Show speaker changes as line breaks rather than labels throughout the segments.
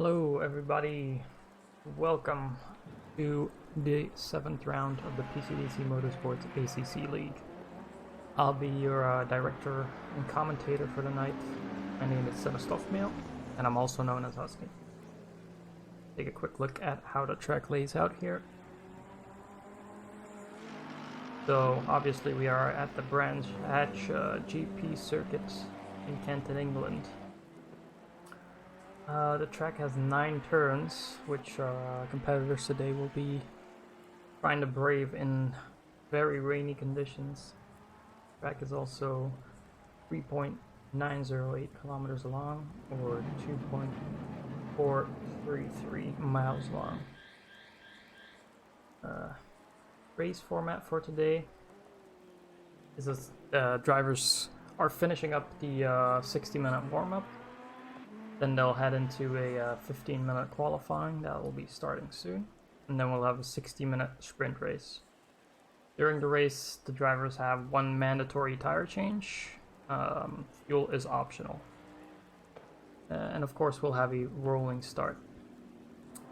Hello everybody, welcome to the 7th round of the PCDC Motorsports ACC League. I'll be your director and commentator for the night. My name is Sebastofmeal, and I'm also known as Husky. Take a quick look at how the track lays out here. So obviously we are at the Branch Hatch GP circuit in Kenton, England. The track has 9 turns, which competitors today will be trying to brave in very rainy conditions. The track is also 3.908 kilometers long, or 2.433 miles long. Race format for today is drivers are finishing up the 60-minute warm-up. Then they'll head into a 15-minute qualifying that will be starting soon, and then we'll have a 60-minute sprint race. During the race, the drivers have one mandatory tire change. Fuel is optional. And of course, we'll have a rolling start.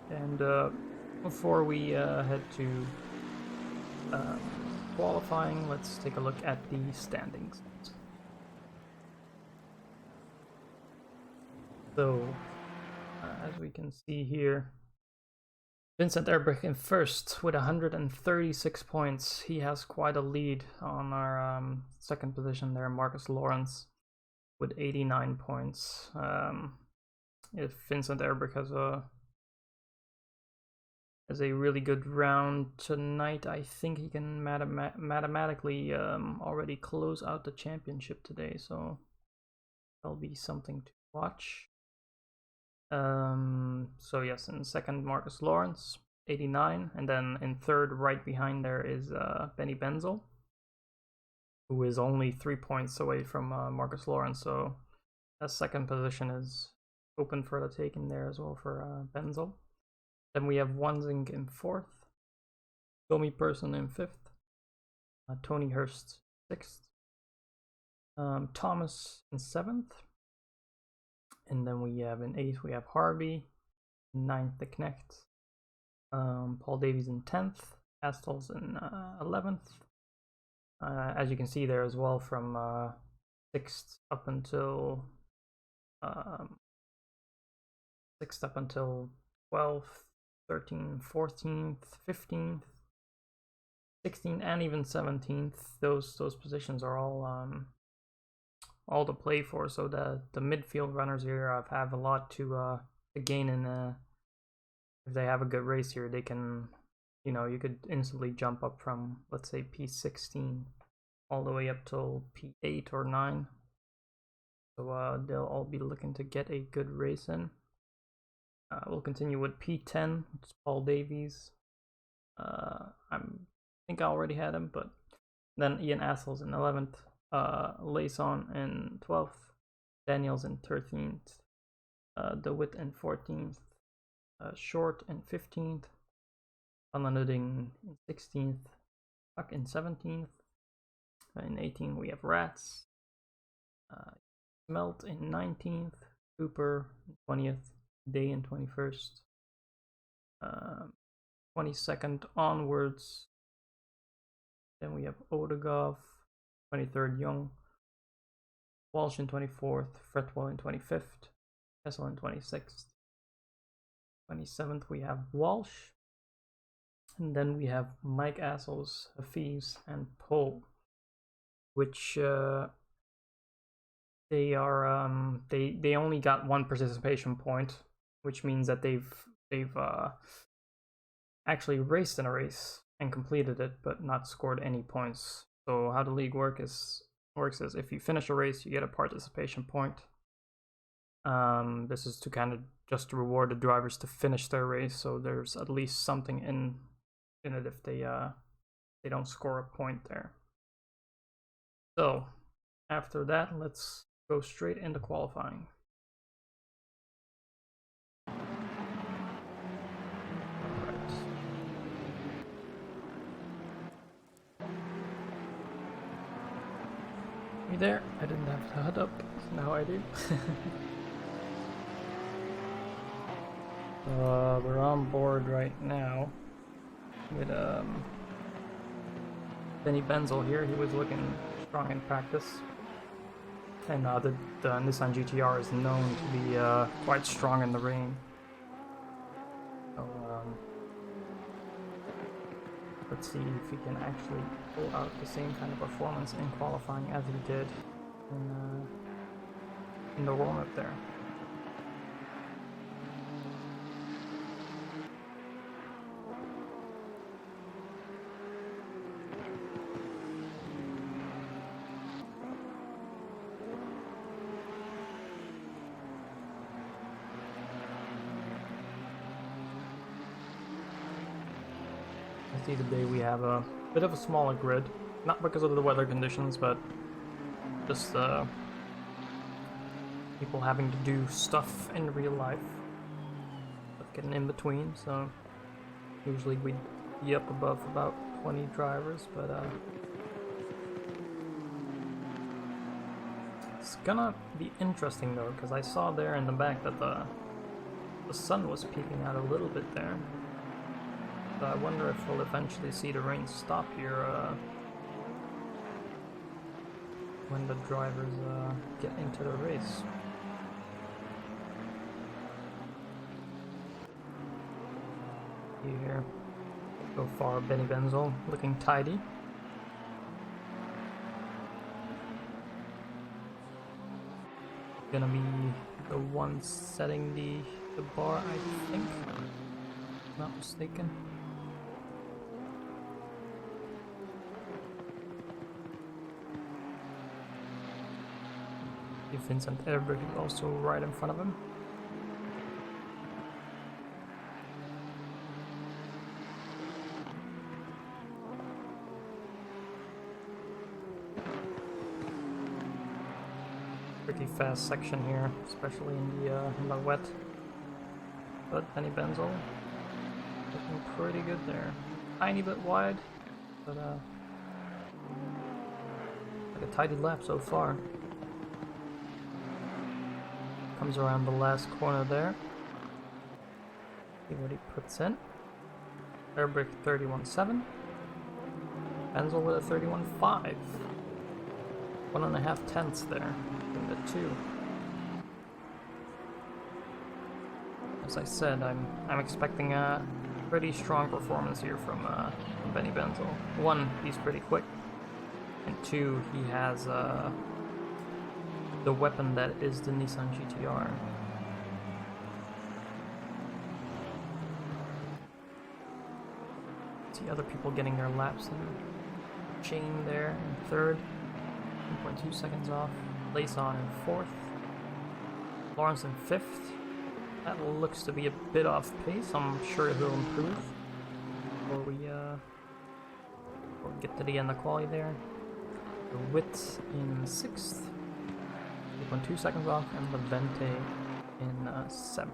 And before we head to qualifying, let's take a look at the standings. So, as we can see here, Vincent Erbrich in first with 136 points. He has quite a lead on our second position there, Marcus Lawrence, with 89 points. If Vincent Erbrich has a really good round tonight, I think he can mathematically already close out the championship today, so that'll be something to watch. So yes, in second, Marcus Lawrence, 89, and then in third, right behind there is Benny Benzel, who is only 3 points away from Marcus Lawrence, so that second position is open for the taking there as well for Benzel. Then we have Wanzing in fourth, Tommy Person in fifth, Tony Hurst sixth, Thomas in seventh. And then we have in 8th, we have Harvey, in 9th, the Knecht, Paul Davies in 10th, Astles in 11th. As you can see there as well, from 6th up until 12th, 13th, 14th, 15th, 16th, and even 17th. Those positions are all to play for, so the midfield runners here have a lot to gain, and if they have a good race here, they can, you could instantly jump up from, let's say, P16 all the way up till P8 or 9. So they'll all be looking to get a good race in. We'll continue with P10, which is Paul Davies. I think I already had him, but then Ian Assels in 11th. Layson in 12th, Daniels in 13th, DeWitt in 14th, Short in 15th, Van Nudding in 16th, Huck in 17th, in 18th we have Rats, Smelt in 19th, Cooper in 20th, Day in 21st, 22nd onwards, then we have Odegaard, 23rd Young, Walsh in 24th, Fretwell in 25th, Kessel in 26th, 27th we have Walsh, and then we have Mike Assels, Hafiz, and Pohl, which they are they only got one participation point, which means that they've actually raced in a race and completed it, but not scored any points. So how the league works is if you finish a race, you get a participation point. This is to kind of just reward the drivers to finish their race, so there's at least something in it if they don't score a point there. So after that, let's go straight into qualifying. Me there, I didn't have the HUD up, now I do. We're on board right now with Benny Benzel here. He was looking strong in practice. And the Nissan GTR is known to be quite strong in the rain. So, let's see if he can actually pull out the same kind of performance in qualifying as he did in the warm-up there. Today we have a bit of a smaller grid, not because of the weather conditions, but just people having to do stuff in real life, getting in between. So usually we'd be up above about 20 drivers, but it's gonna be interesting though, because I saw there in the back that the sun was peeking out a little bit there. So I wonder if we'll eventually see the rain stop here when the drivers get into the race. Here, so far Benny Benzel looking tidy. Gonna be the one setting the bar, I think, if not mistaken. Vincent Erbert is also right in front of him. Pretty fast section here, especially in the wet. But Benny Benzel looking pretty good there. Tiny bit wide, but like a tidy lap so far. Comes around the last corner there. See what he puts in. Airbrick 31.7. Benzel with a 31.5. 1.5 tenths there in the two. As I said, I'm expecting a pretty strong performance here from Benny Benzel. One, he's pretty quick, and two, he has the weapon that is the Nissan GTR. See other people getting their laps in. Shane there in third, 1.2 seconds off. Layson in fourth. Lawrence in fifth. That looks to be a bit off pace. I'm sure he'll improve before we get to the end of quali there. The Witt in sixth. 2.2 seconds off, and the Vente in 7th.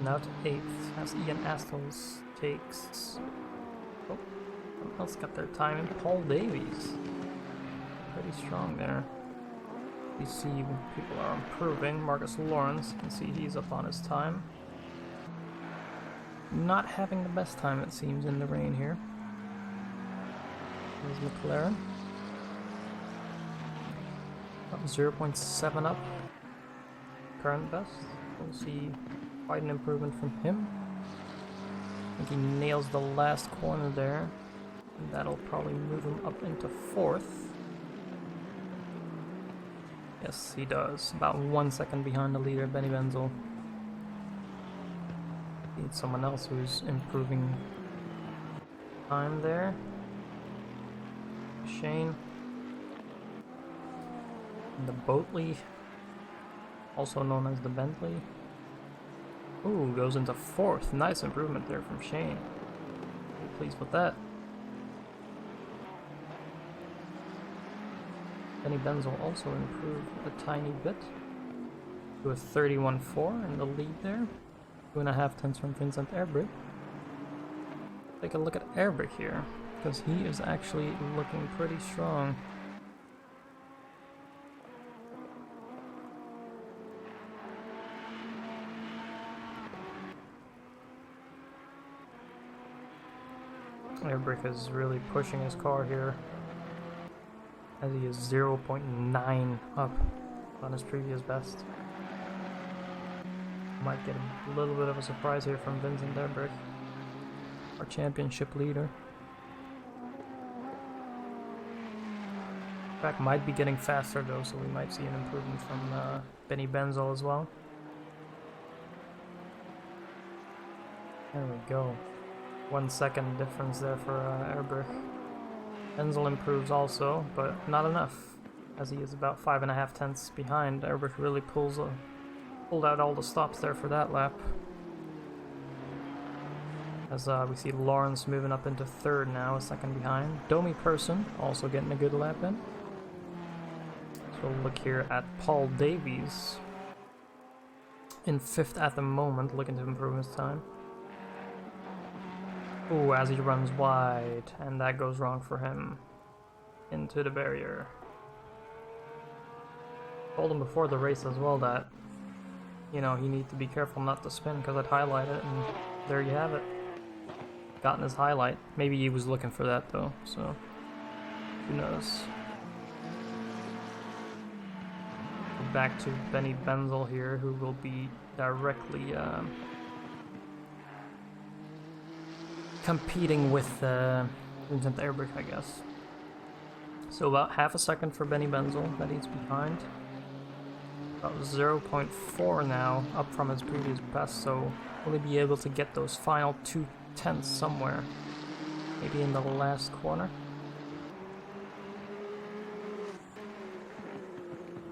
Now to 8th, as Ian Astles takes... Oh, someone else got their time in. Paul Davies. Pretty strong there. You see people are improving. Marcus Lawrence, you can see he's up on his time. Not having the best time, it seems, in the rain here. There's McLaren. 0.7 up. Current best. We'll see quite an improvement from him. I think he nails the last corner there. And that'll probably move him up into fourth. Yes, he does. About 1 second behind the leader, Benny Benzel. Need someone else who's improving time there. Shane. And the Boatley, also known as the Bentley. Ooh, goes into fourth. Nice improvement there from Shane. Pretty pleased with that. Benny Benzel also improved a tiny bit to a 31.4 in the lead there. 2.5 tenths from Vincent Erbert. Take a look at Erbert here, because he is actually looking pretty strong. Airbrick is really pushing his car here, as he is 0.9 up on his previous best. Might get a little bit of a surprise here from Vincent Airbrick, our championship leader. Track might be getting faster though, so we might see an improvement from Benny Benzel as well. There we go. 1 second difference there for Airbrick. Benzel improves also, but not enough, as he is about 5.5 tenths behind. Airbrick really pulled out all the stops there for that lap. As we see Lawrence moving up into third now, a second behind. Domi Person also getting a good lap in. So we'll look here at Paul Davies in 5th at the moment, looking to improve his time. Ooh, as he runs wide, and that goes wrong for him. Into the barrier. Told him before the race as well that, you know, he needs to be careful not to spin, because I'd highlight it, and there you have it. Gotten his highlight. Maybe he was looking for that though, so who knows. Back to Benny Benzel here, who will be directly competing with Vincent Airbrick, I guess. So about half a second for Benny Benzel that he's behind. About 0.4 now, up from his previous best, so will he be able to get those final 2 tenths somewhere? Maybe in the last corner?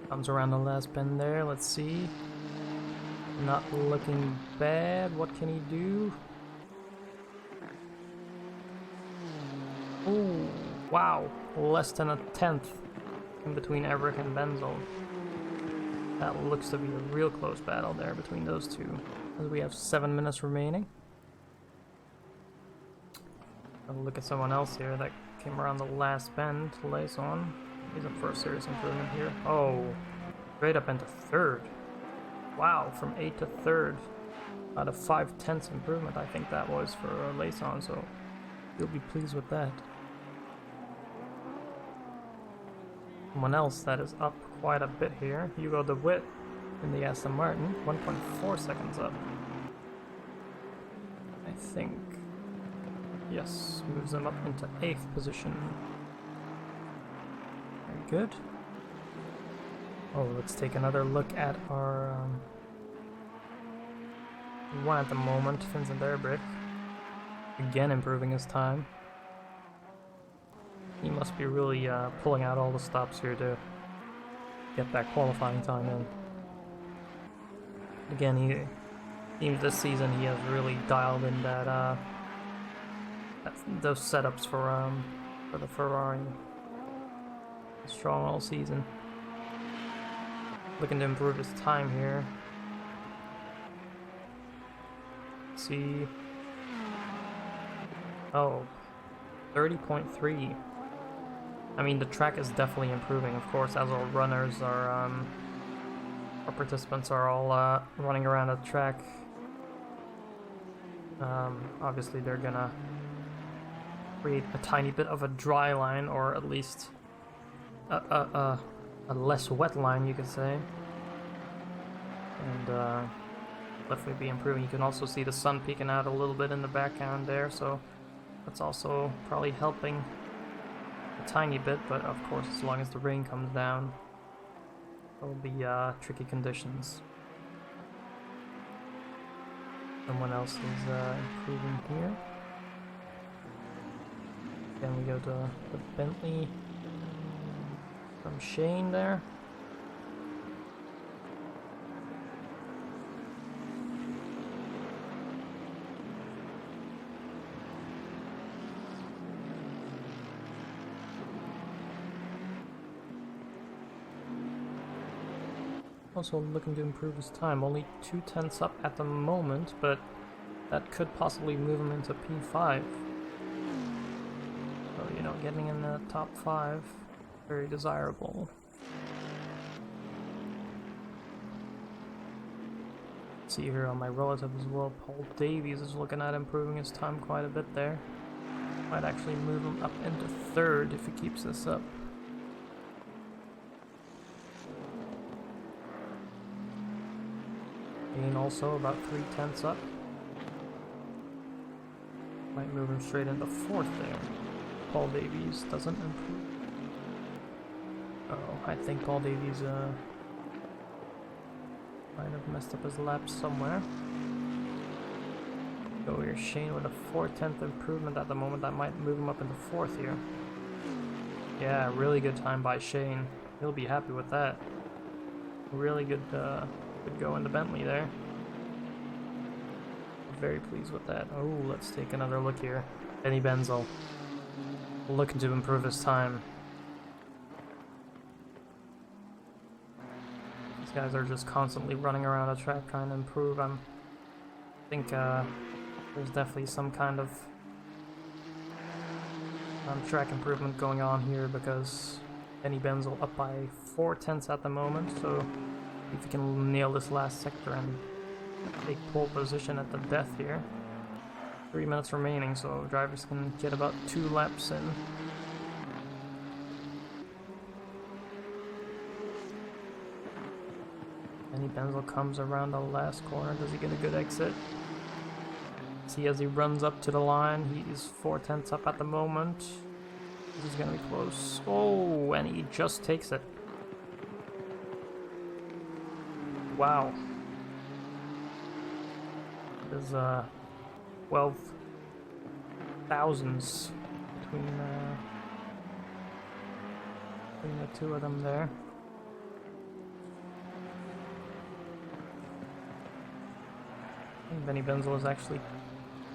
Comes around the last bend there, let's see. Not looking bad, what can he do? Ooh, wow, less than a tenth in between Airbrick and Benzel. That looks to be a real close battle there between those two, as we have 7 minutes remaining. I'll look at someone else here that came around the last bend, Laison. He's up for a serious improvement here. Oh, straight up into third. Wow, from 8th to 3rd. Out of 5 tenths improvement, I think that was for Laison, so you'll be pleased with that. Someone else that is up quite a bit here, Hugo de Witt in the Aston Martin, 1.4 seconds up. I think. Yes, moves them up into 8th position. Good. Oh, let's take another look at our one at the moment, Vincent Airbrick. Again improving his time. He must be really pulling out all the stops here to get that qualifying time in. Again, he seems this season he has really dialed in that those setups for the Ferrari. Strong all season. Looking to improve his time here. Let's see. Oh, 30.3. I mean, the track is definitely improving, of course, as our runners are, our participants are all running around the track. Obviously, they're gonna create a tiny bit of a dry line, or at least a less wet line, you could say, and definitely be improving. You can also see the sun peeking out a little bit in the background there, so that's also probably helping a tiny bit, but of course, as long as the rain comes down, there'll be tricky conditions. Someone else is improving here. Then we go to the Bentley from Shane there. Also looking to improve his time, only 2 tenths up at the moment, but that could possibly move him into P5. So, you know, getting in the top 5, very desirable. See here on my relative as well, Paul Davies is looking at improving his time quite a bit there. Might actually move him up into third if he keeps this up. Gain also about 3/10 up. Might move him straight into fourth there. Paul Davies doesn't improve. Oh, I think Paul Davies might have messed up his lap somewhere. Go here, Shane with a 4/10 improvement at the moment. That might move him up into fourth here. Yeah, really good time by Shane. He'll be happy with that. Really good, good go in the Bentley there. Very pleased with that. Oh, let's take another look here. Benny Benzel looking to improve his time. These guys are just constantly running around the track trying to improve. I think there's definitely some kind of track improvement going on here, because Benny Benzel up by 4/10 at the moment, so if he can nail this last sector and take pole position at the death here. 3 minutes remaining, so drivers can get about 2 laps in. Benny Benzel comes around the last corner. Does he get a good exit? See, as he runs up to the line, he is 4/10 up at the moment. This is gonna be close. Oh, and he just takes it. Wow. There's 12 thousandths between the two of them there. I think Benny Benzel is actually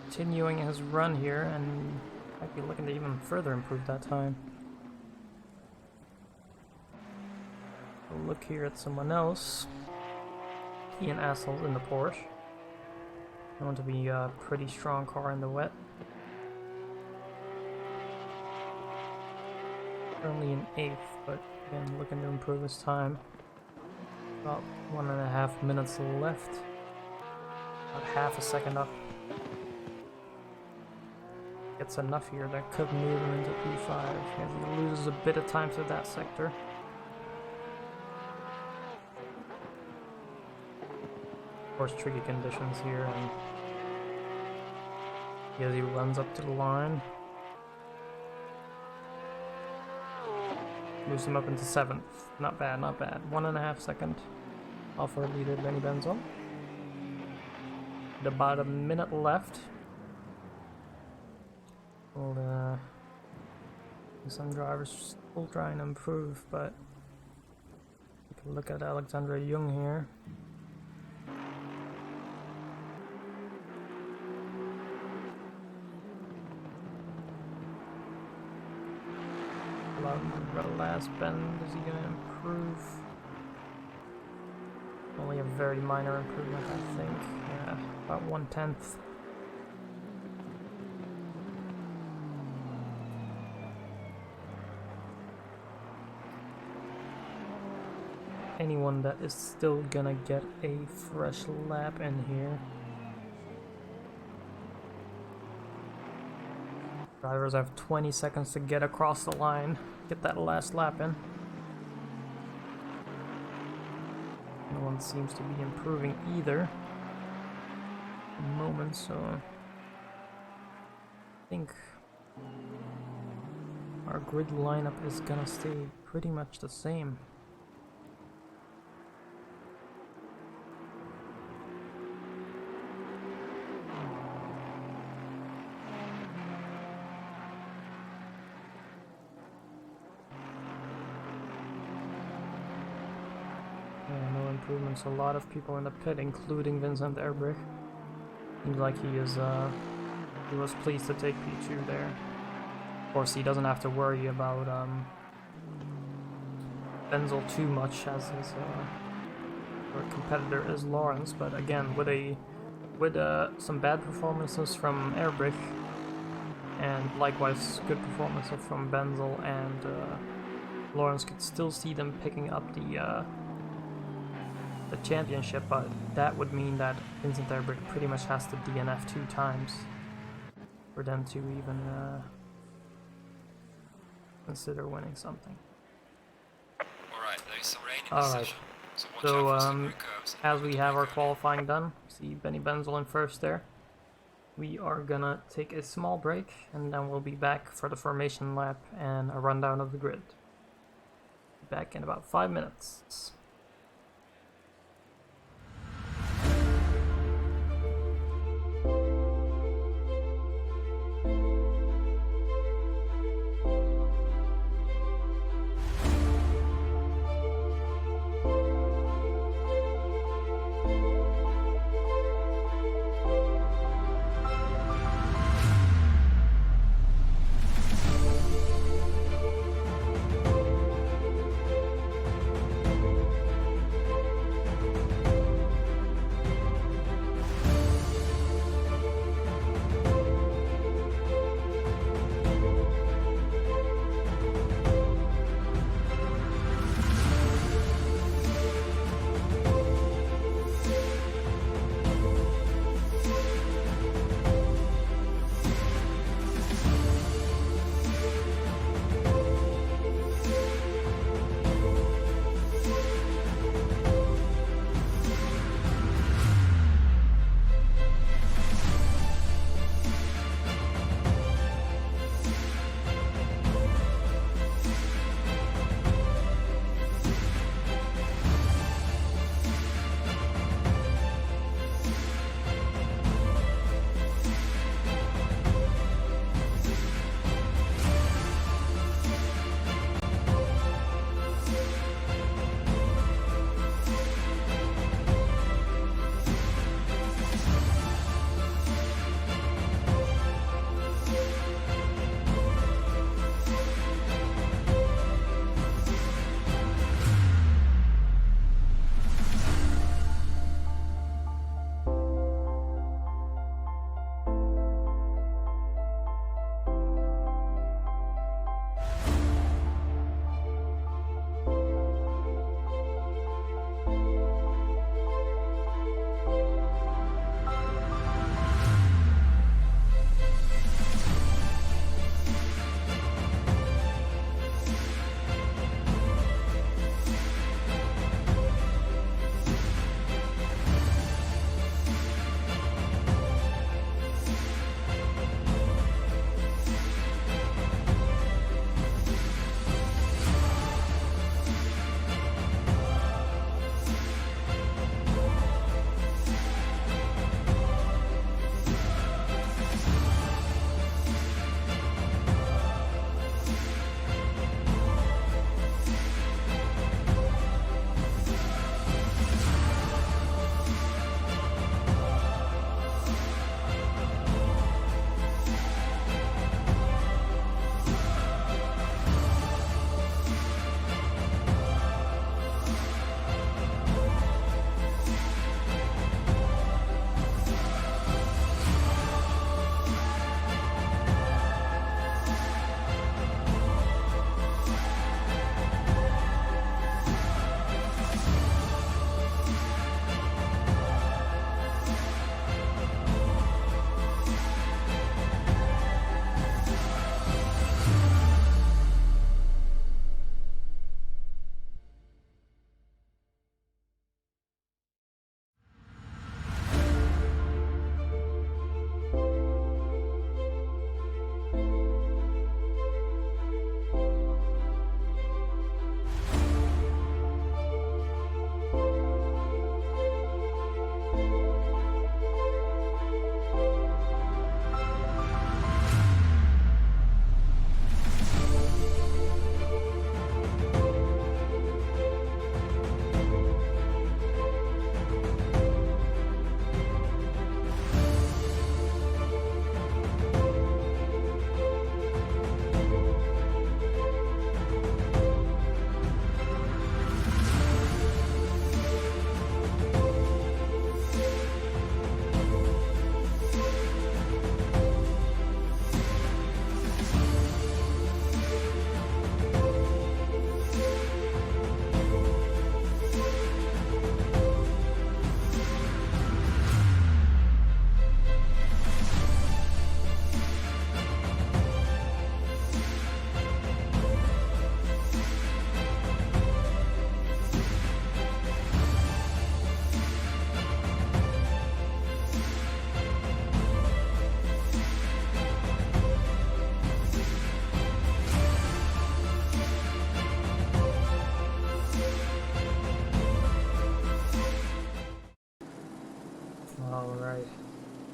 continuing his run here and might be looking to even further improve that time. We'll look here at someone else. Ian Assel's in the Porsche. Going to be a pretty strong car in the wet. Currently in 8th, but again looking to improve his time. About 1.5 minutes left. About half a second up. Gets enough here that could move him into P5. He loses a bit of time to that sector. Of course, tricky conditions here, and as he runs up to the line, moves him up into 7th. Not bad, not bad. 1.5 second off our leader, Benny Benzel. With about a minute left. Well, some drivers still trying to improve, but we can look at Alexandra Jung here. The last bend, is he going to improve? Only a very minor improvement, I think. Yeah, about 1/10. Anyone that is still gonna get a fresh lap in here. Drivers have 20 seconds to get across the line, get that last lap in. No one seems to be improving either at the moment, so I think our grid lineup is gonna stay pretty much the same. A lot of people in the pit, including Vincent Erbrich. Seems like he was pleased to take P2 there. Of course, he doesn't have to worry about Benzel too much, as his competitor is Lawrence. But again, with some bad performances from Erbrich, and likewise good performances from Benzel and Lawrence, could still see them picking up the championship, but that would mean that Vincent Erbrich pretty much has to DNF 2 times for them to even consider winning something.
Alright, there is some rain in
Alright,
session, so watch out for slippery curves.
as we have our qualifying done, see Benny Benzel in first there. We are gonna take a small break, and then we'll be back for the formation lap and a rundown of the grid. Back in about 5 minutes.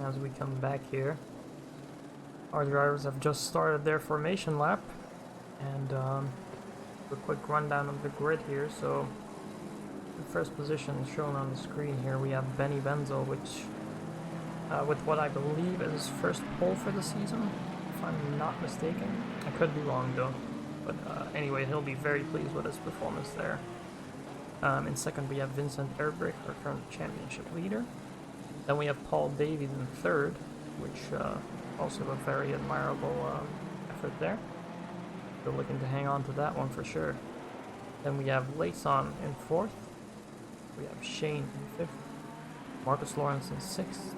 as we come back here. Our drivers have just started their formation lap, and a quick rundown of the grid here. So the first position shown on the screen here, we have Benny Benzel, which with what I believe is his first pole for the season, if I'm not mistaken. I could be wrong though, but anyway, he'll be very pleased with his performance there. In second we have Vincent Erbrich, our current championship leader. Then we have Paul Davies in third, which also a very admirable effort there. Still looking to hang on to that one for sure. Then we have Layson in fourth. We have Shane in fifth. Marcus Lawrence in sixth.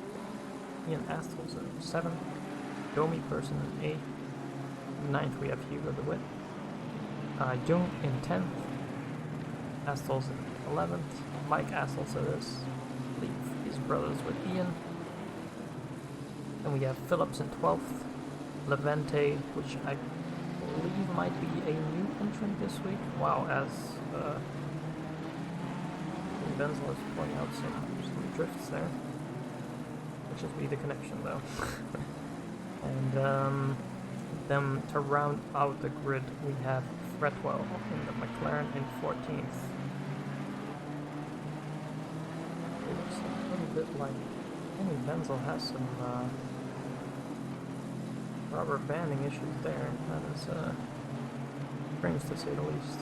Ian Astles in seventh. Domi Person in eighth. Ninth we have Hugo DeWitt. Jung in 10th. Astles in 11th. Mike Astles is, I believe, his brothers with Ian. Then we have Phillips in 12th. Levente, which I believe might be a new entrant this week. Wow, as Benzel is pointing out some drifts there. Which should be the connection though. And then to round out the grid, we have Fretwell in the McLaren in 14th. It looks a little bit like Benny Benzel has some rubber banding issues there. That is strange to say the least.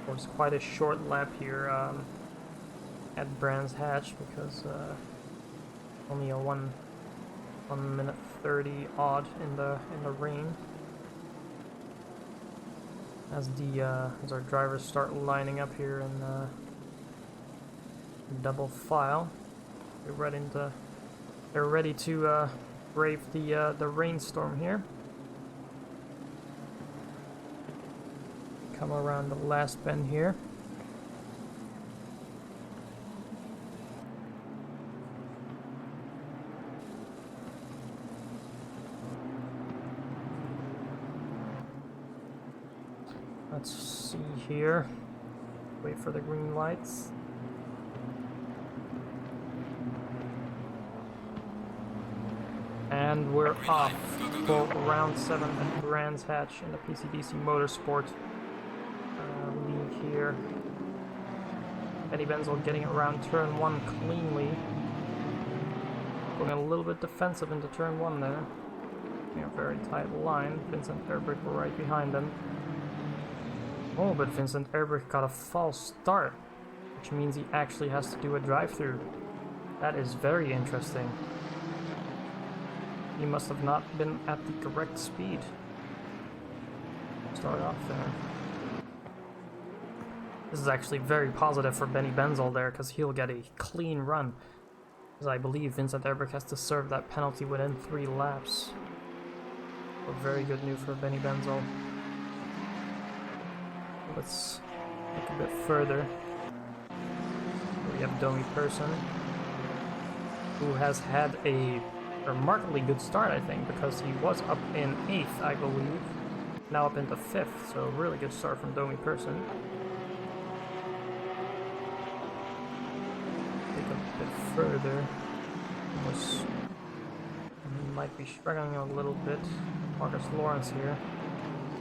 Of course, quite a short lap here at Brands Hatch because only a 1 minute 30 odd in the rain. As our drivers start lining up here in double file, they're ready to brave the rainstorm here. Come around the last bend here. Let's see here. Wait for the green lights. And we're off for round 7 at Brands Hatch in the PCDC Motorsports League here. Benny Benzel getting around turn 1 cleanly. Going a little bit defensive into turn 1 there. A very tight line. Vincent Erbrich right behind him. Oh, but Vincent Erbrich got a false start, which means he actually has to do a drive-through. That is very interesting. He must have not been at the correct speed. Start off there. This is actually very positive for Benny Benzel there, because he'll get a clean run. Because I believe Vincent Erbrich has to serve that penalty within 3 laps. So very good news for Benny Benzel. Let's look a bit further. We have Domi Person, who has had a remarkably good start, I think, because he was up in 8th, I believe, now up into 5th, so really good start from Domi Person. Take a bit further. He might be struggling a little bit. Marcus Lawrence here.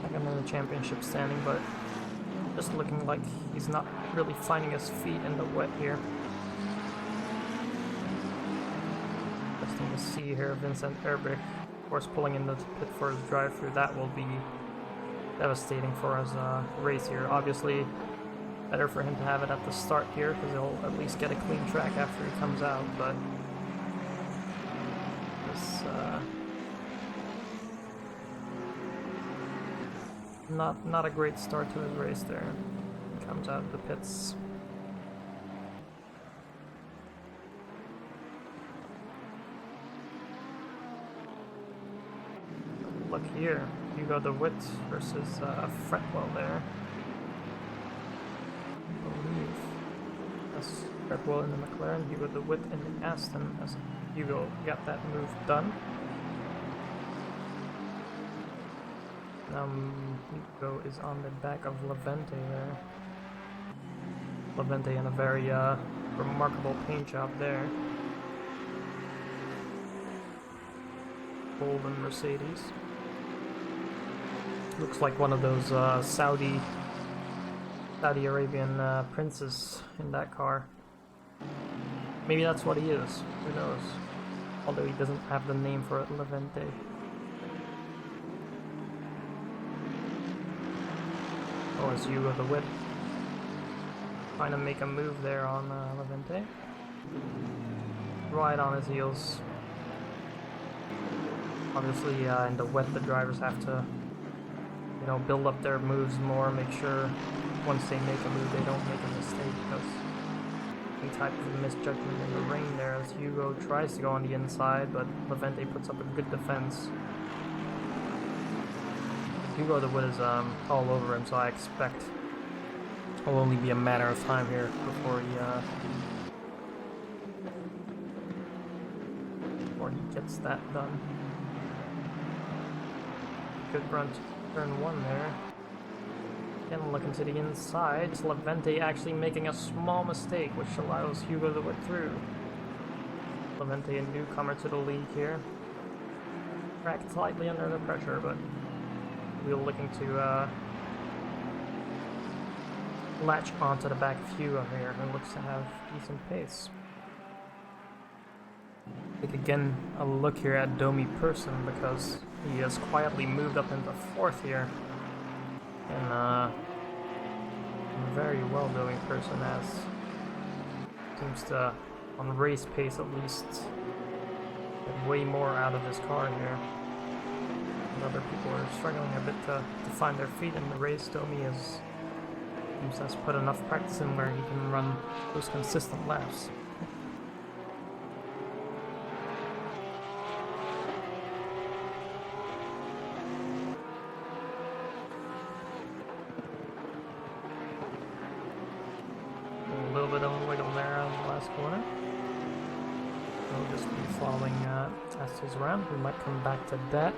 Second in the championship standing, but just looking like he's not really finding his feet in the wet here. Interesting to see here, Vincent Erbrich, of course, pulling in the pit for his drive-through. That will be devastating for his race here. Obviously, better for him to have it at the start here, because he'll at least get a clean track after he comes out, but this not a great start to his race there. He comes out of the pits. Look here, Hugo DeWitt versus Fretwell there. I believe that's Fretwell in the McLaren, Hugo DeWitt in the Aston, as Hugo got that move done. Hugo is on the back of Levente there. Levente in a very remarkable paint job there. Golden Mercedes. Looks like one of those Saudi Arabian princes in that car. Maybe that's what he is. Who knows? Although he doesn't have the name for it, Levente. Oh, it's Hugo the Whip. Trying to make a move there on Levente. Right on his heels. Obviously, in the wet, the drivers have to, you know, build up their moves more, make sure once they make a move, they don't make a mistake, because any type of misjudgment in the rain there, as Hugo tries to go on the inside, but Levente puts up a good defense. Hugo the Wood is all over him, so I expect it'll only be a matter of time here before he gets that done. Good run to turn 1 there. Again, looking to the inside. Levente actually making a small mistake, which allows Hugo to whip through. Levente, a newcomer to the league here. Cracked slightly under the pressure, but we're looking to latch onto the back of Hugo here, who looks to have decent pace. Take again a look here at Domi Person, because he has quietly moved up into 4th here. And very well doing Person, as seems to, on race pace at least, get way more out of his car here. And other people are struggling a bit to find their feet in the race. Domi seems to have put enough practice in where he can run those consistent laps. Corner. We'll just be following Astos around. We might come back to that.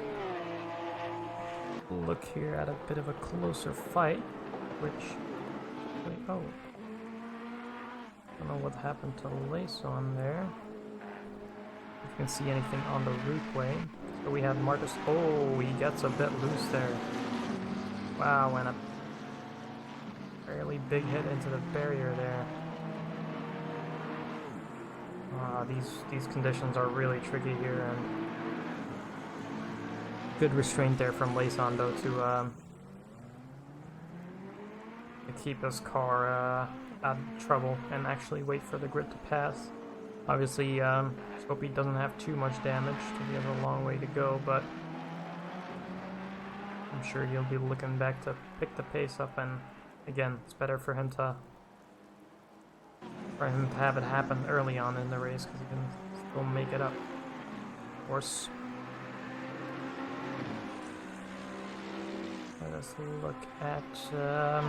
Look here at a bit of a closer fight, which... Wait, oh. Don't know what happened to Layson there. If you can see anything on the rootway. So we have Marcus... Oh, he gets a bit loose there. Wow, and a fairly big hit into the barrier there. These conditions are really tricky here, and good restraint there from Layson though to keep his car out of trouble and actually wait for the grid to pass. Obviously, just hope he doesn't have too much damage, because he has a long way to go, but I'm sure he'll be looking back to pick the pace up, and again, it's better for him to have it happen early on in the race, because he can still make it up. Of course. Let us look at, I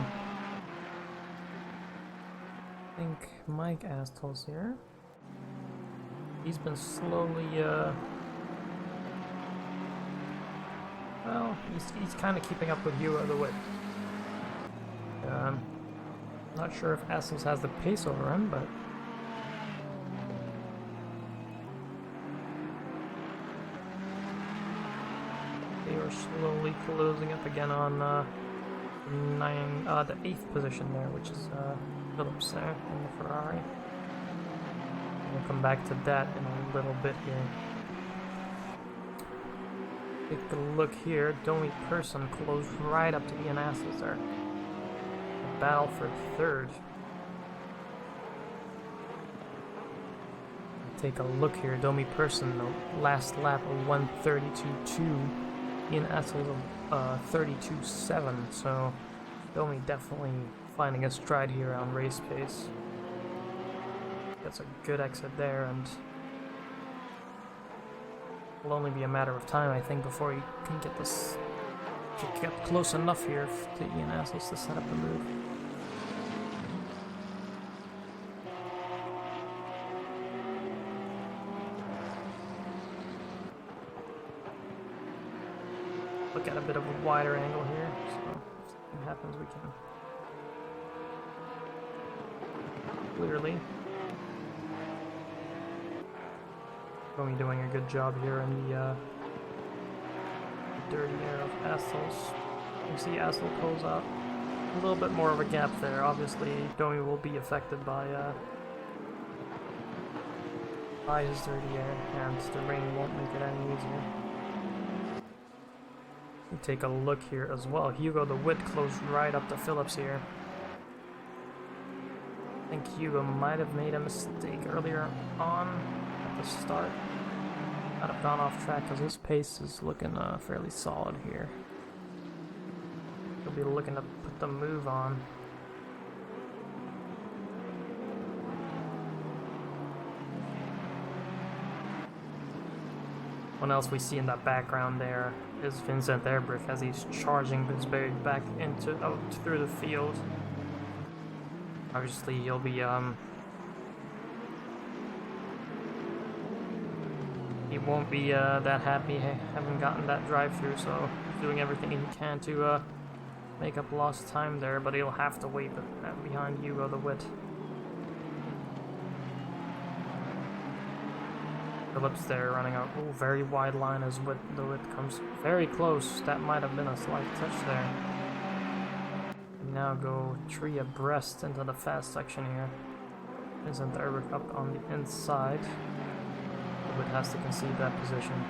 think Mike Astles here. He's been slowly, well, he's kind of keeping up with Hugo the Whip. Not sure if Astles has the pace over him, but they are slowly closing up again on the 8th position there, which is Phillips there in the Ferrari. We'll come back to that in a little bit here. Take a look here. Domi Person closed right up to Ian Astles there. Battle for 3rd. Take a look here. Domi Person, the last lap of 1:32.2. Ian Astles of 32.7. So Domi definitely finding a stride here on race pace. That's a good exit there, and it'll only be a matter of time, I think, before he can get this. Get close enough here to Ian Astles to set up the move. look at a bit of a wider angle here, so if something happens we can clearly. Going doing a good job here in the dirty air of Assels. You see Assel pulls out a little bit more of a gap there. Obviously, Domi will be affected by his dirty air, and the rain won't make it any easier. We take a look here as well. Hugo the Wit closed right up to Phillips here. I think Hugo might have made a mistake earlier on at the start. Might have gone off track because his pace is looking fairly solid here. He'll be looking to put the move on. What else we see in that background there is Vincent Erbrich as he's charging Binsberry back out through the field. Obviously, he'll be he won't be that happy having gotten that drive-through, so he's doing everything he can to make up lost time there, but he'll have to wait behind Hugo the Wit. Phillips there running a very wide line as the Wit comes very close. That might have been a slight touch there. We now go 3 abreast into the fast section here. Vincent Erbrich up on the inside. The Wit has to concede that position.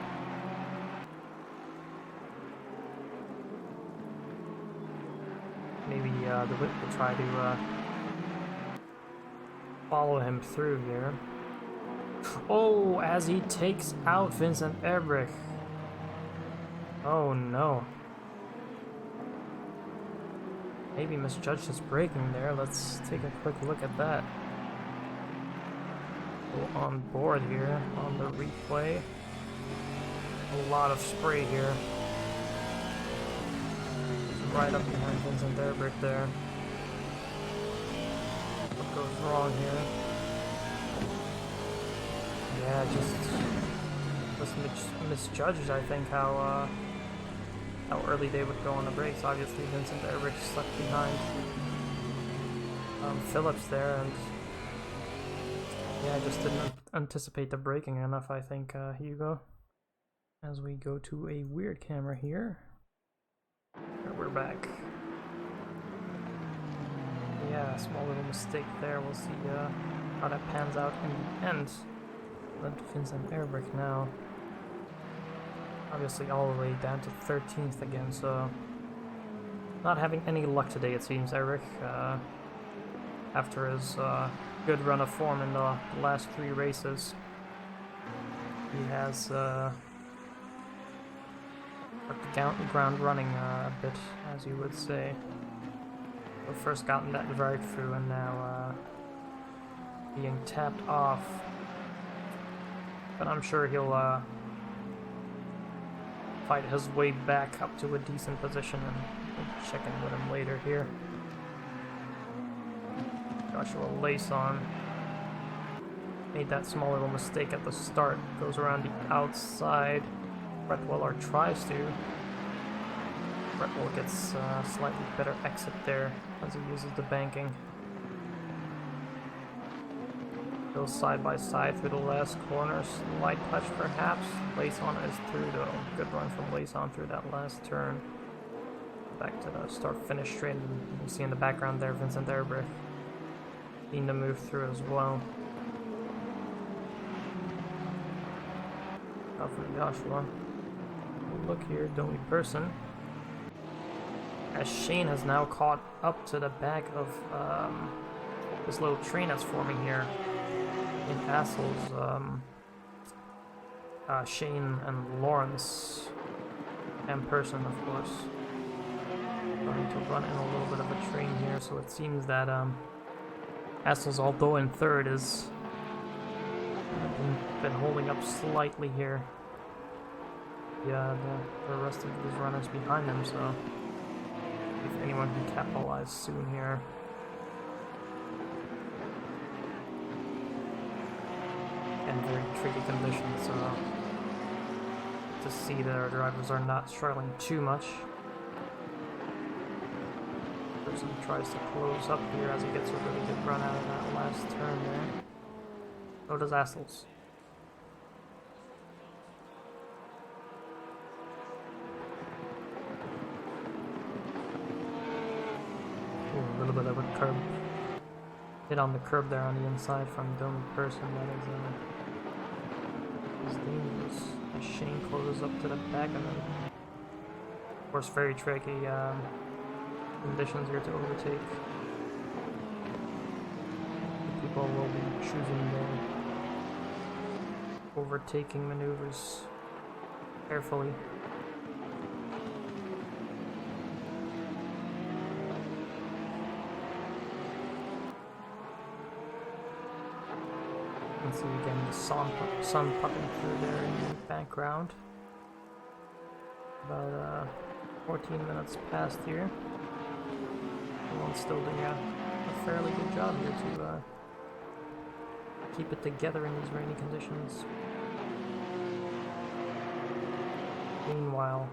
Maybe the Wit will try to follow him through here. Oh, as he takes out Vincent Erbrich. Oh no. Maybe misjudged his braking there. Let's take a quick look at that. Go on board here on the replay. A lot of spray here. Right up behind Vincent Erbrich there. What goes wrong here? Yeah, just misjudged, I think, how early they would go on the brakes. Obviously, Vincent Erbrich stuck behind Phillips there, and yeah, just didn't anticipate the braking enough, I think, Hugo. As we go to a weird camera here. We're back. Yeah, small little mistake there. We'll see how that pans out in the end. But Vincent Erbrich now, obviously all the way down to 13th again, so not having any luck today, it seems. Erbrich, after his good run of form in the last 3 races, he has got the ground running a bit, as you would say. So first gotten that drive-through, and now being tapped off. But I'm sure he'll fight his way back up to a decent position, and we'll check in with him later here. Joshua Layson made that small little mistake at the start. Goes around the outside. Brett Weller tries to. Brett Weller gets a slightly better exit there as he uses the banking. Goes side by side through the last corner. Slight touch perhaps. Layson is through though. Good run from Layson through that last turn. Back to the start-finish straight. And you see in the background there Vincent Erbrich keen to move through as well. Out from Joshua. Look here, Domi Person. As Shane has now caught up to the back of this little train that's forming here in Assel's. Shane and Lawrence and Person, of course, going to run in a little bit of a train here. So it seems that Assel's, although in third, is been holding up slightly here. Yeah, the rest of these runners behind him, so if anyone can capitalize soon here. And very tricky conditions, so to see that our drivers are not struggling too much. Person tries to close up here as he gets a really good run out of that last turn there. So does Assels. Ooh, a little bit of a curb. Hit on the curb there on the inside from Dome Person. That is dangerous. As Shane closes up to the back and then, of course, very tricky conditions here to overtake. People will be choosing the overtaking maneuvers carefully. You can see again the sun popping through there in the background. About 14 minutes past here. Everyone's still doing a fairly good job here to keep it together in these rainy conditions. Meanwhile,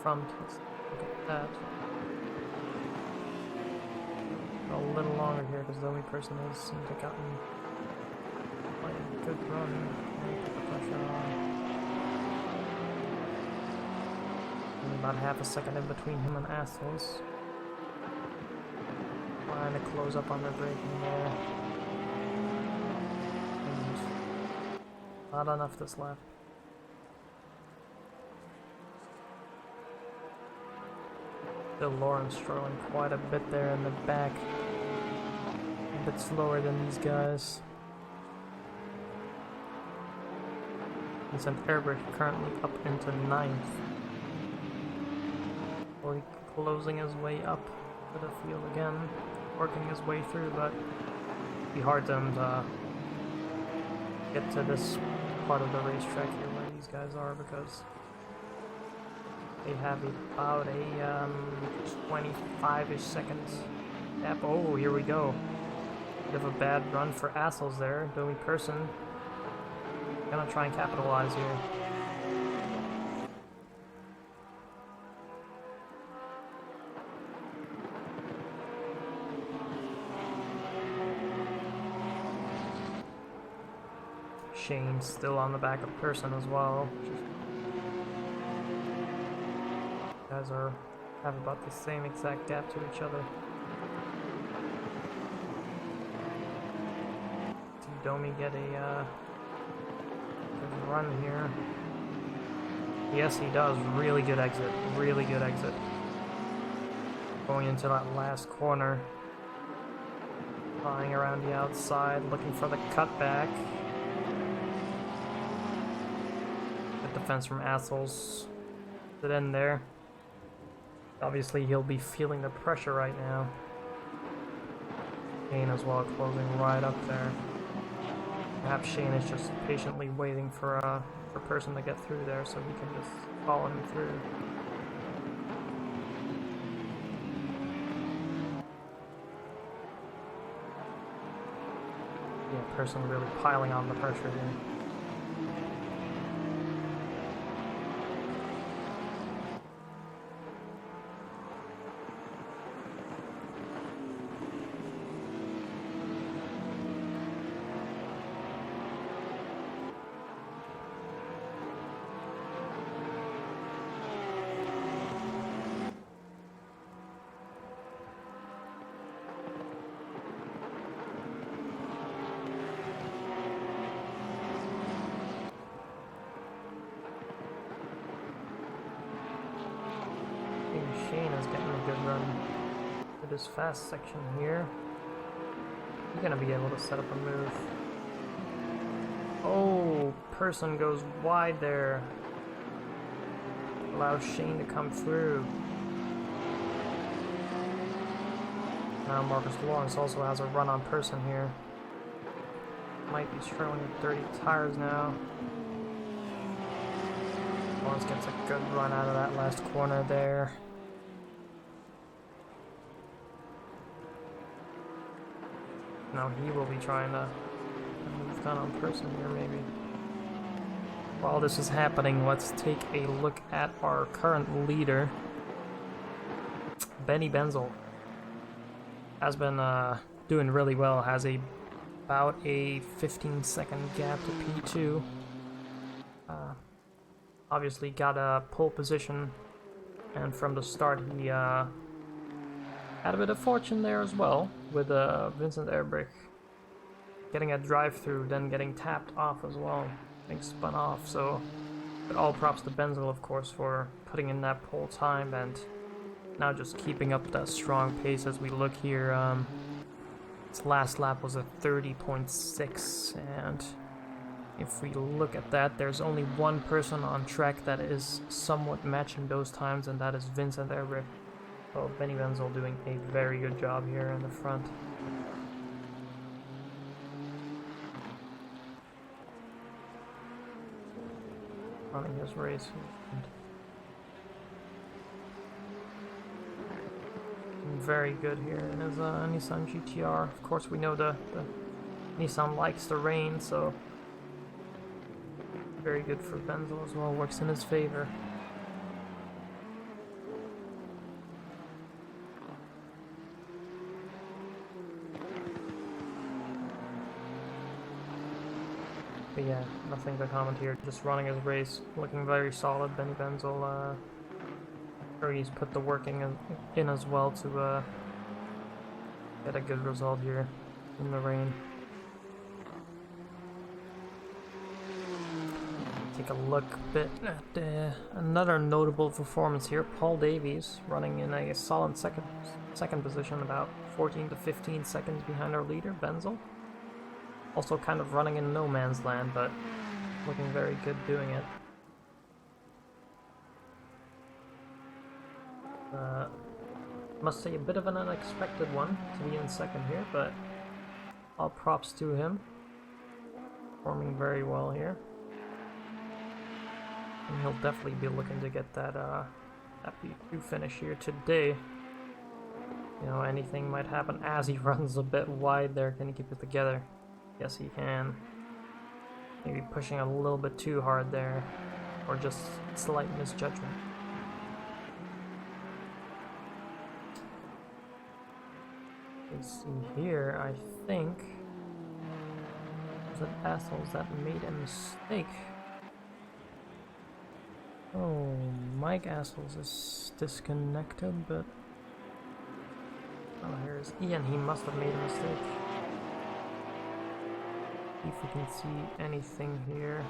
front, let's look at that. A little longer here because the only person has seemed to have gotten quite a good run. And put the pressure on. Only about half a second in between him and Assels. Trying to close up on their braking there. And not enough this lap. Still Lawrence struggling quite a bit there in the back. A bit slower than these guys. Vincent Herbert currently up into 9th. Well, closing his way up to the field again. Working his way through, but it'd be hard for him to get to this part of the racetrack here where these guys are because they have about a 25-ish seconds gap. Oh, here we go. Bit of a bad run for Assels there. Domi Person gonna try and capitalize here. Shane's still on the back of Person as well. Guys have about the same exact gap to each other. See Domi get a good run here. Yes, he does. Really good exit. Really good exit. Going into that last corner. Flying around the outside, looking for the cutback. Defense from Assels. Sit in there. Obviously, he'll be feeling the pressure right now. Shane as well, closing right up there. Perhaps Shane is just patiently waiting for Person to get through there so he can just follow him through. Yeah, Person really piling on the pressure here. Shane is getting a good run for this fast section here. He's gonna be able to set up a move. Oh, Person goes wide there. Allows Shane to come through. Now Marcus Lawrence also has a run on Person here. Might be struggling with dirty tires now. Lawrence gets a good run out of that last corner there. Now he will be trying to move down on Person here, maybe. while this is happening, let's take a look at our current leader. Benny Benzel has been doing really well, has about a 15-second gap to P2. Obviously got a pole position, and from the start he had a bit of fortune there as well, with Vincent Ehrbrich getting a drive-through, then getting tapped off as well, getting spun off. So, but all props to Benzel, of course, for putting in that pole time and now just keeping up that strong pace as we look here. His last lap was a 30.6, and if we look at that, there's only one person on track that is somewhat matching those times, and that is Vincent Ehrbrich. So Benny Benzel doing a very good job here in the front. Running his race. Very good here in his Nissan GTR. Of course, we know the Nissan likes the rain, so very good for Benzel as well, works in his favor. But yeah, nothing to comment here, just running his race, looking very solid. Benny Benzel, he's put the working in as well to get a good result here in the rain. Take a look a bit at another notable performance here. Paul Davies running in a solid second position, about 14 to 15 seconds behind our leader, Benzel. Also kind of running in no man's land, but looking very good doing it. Must say a bit of an unexpected one to be in second here, but all props to him. Performing very well here. And he'll definitely be looking to get that P2 finish here today. You know, anything might happen as he runs a bit wide there. Can he keep it together? Yes, he can. Maybe pushing a little bit too hard there, or just slight misjudgment. Let's see here, I think was it assholes that made a mistake. Oh, Mike Assholes is disconnected, but oh, here's Ian. He must have made a mistake. See if we can see anything here.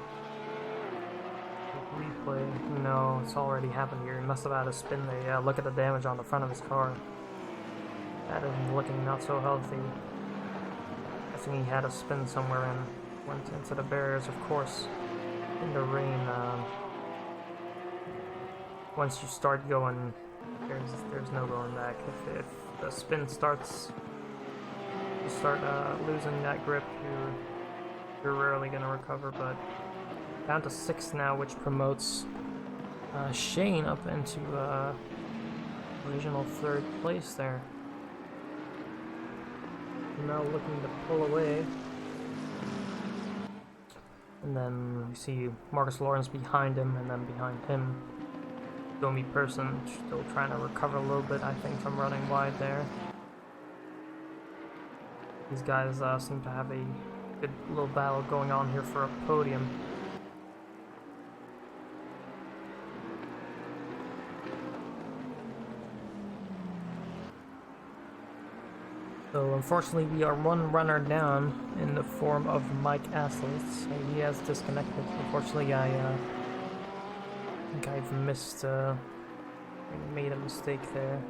Replay. No, it's already happened here. He must have had a spin there. Yeah, look at the damage on the front of his car. That is looking not so healthy. I think he had a spin somewhere and went into the barriers, of course. In the rain, once you start going, there's no going back. If the spin starts, you start losing that grip, you're rarely gonna recover. But down to 6 now, which promotes Shane up into original 3rd place there. Now looking to pull away. And then we see Marcus Lawrence behind him, and then behind him, Domi Person still trying to recover a little bit, I think, from running wide there. These guys seem to have a good little battle going on here for a podium. So unfortunately we are one runner down in the form of Mike Assels. He has disconnected. Unfortunately I think I've missed, made a mistake there.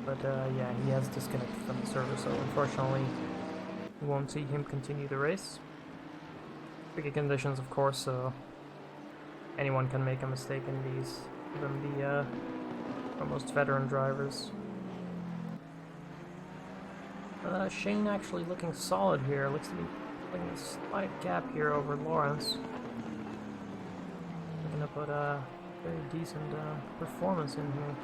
But yeah, he has disconnected from the server, so unfortunately we won't see him continue the race. Tricky conditions, of course, so anyone can make a mistake in these, even the most veteran drivers. Shane actually looking solid here. Looks to be putting a slight gap here over Lawrence. Looking to put a very decent performance in here.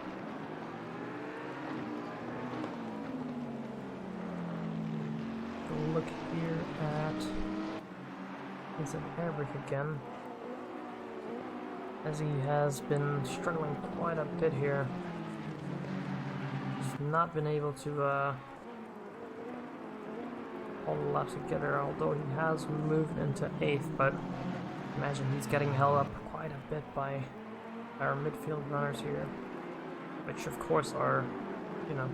Go look here at He's an air brake again, as he has been struggling quite a bit here. He's not been able to hold the laps together, although he has moved into 8th, but imagine he's getting held up quite a bit by our midfield runners here, which of course are, you know,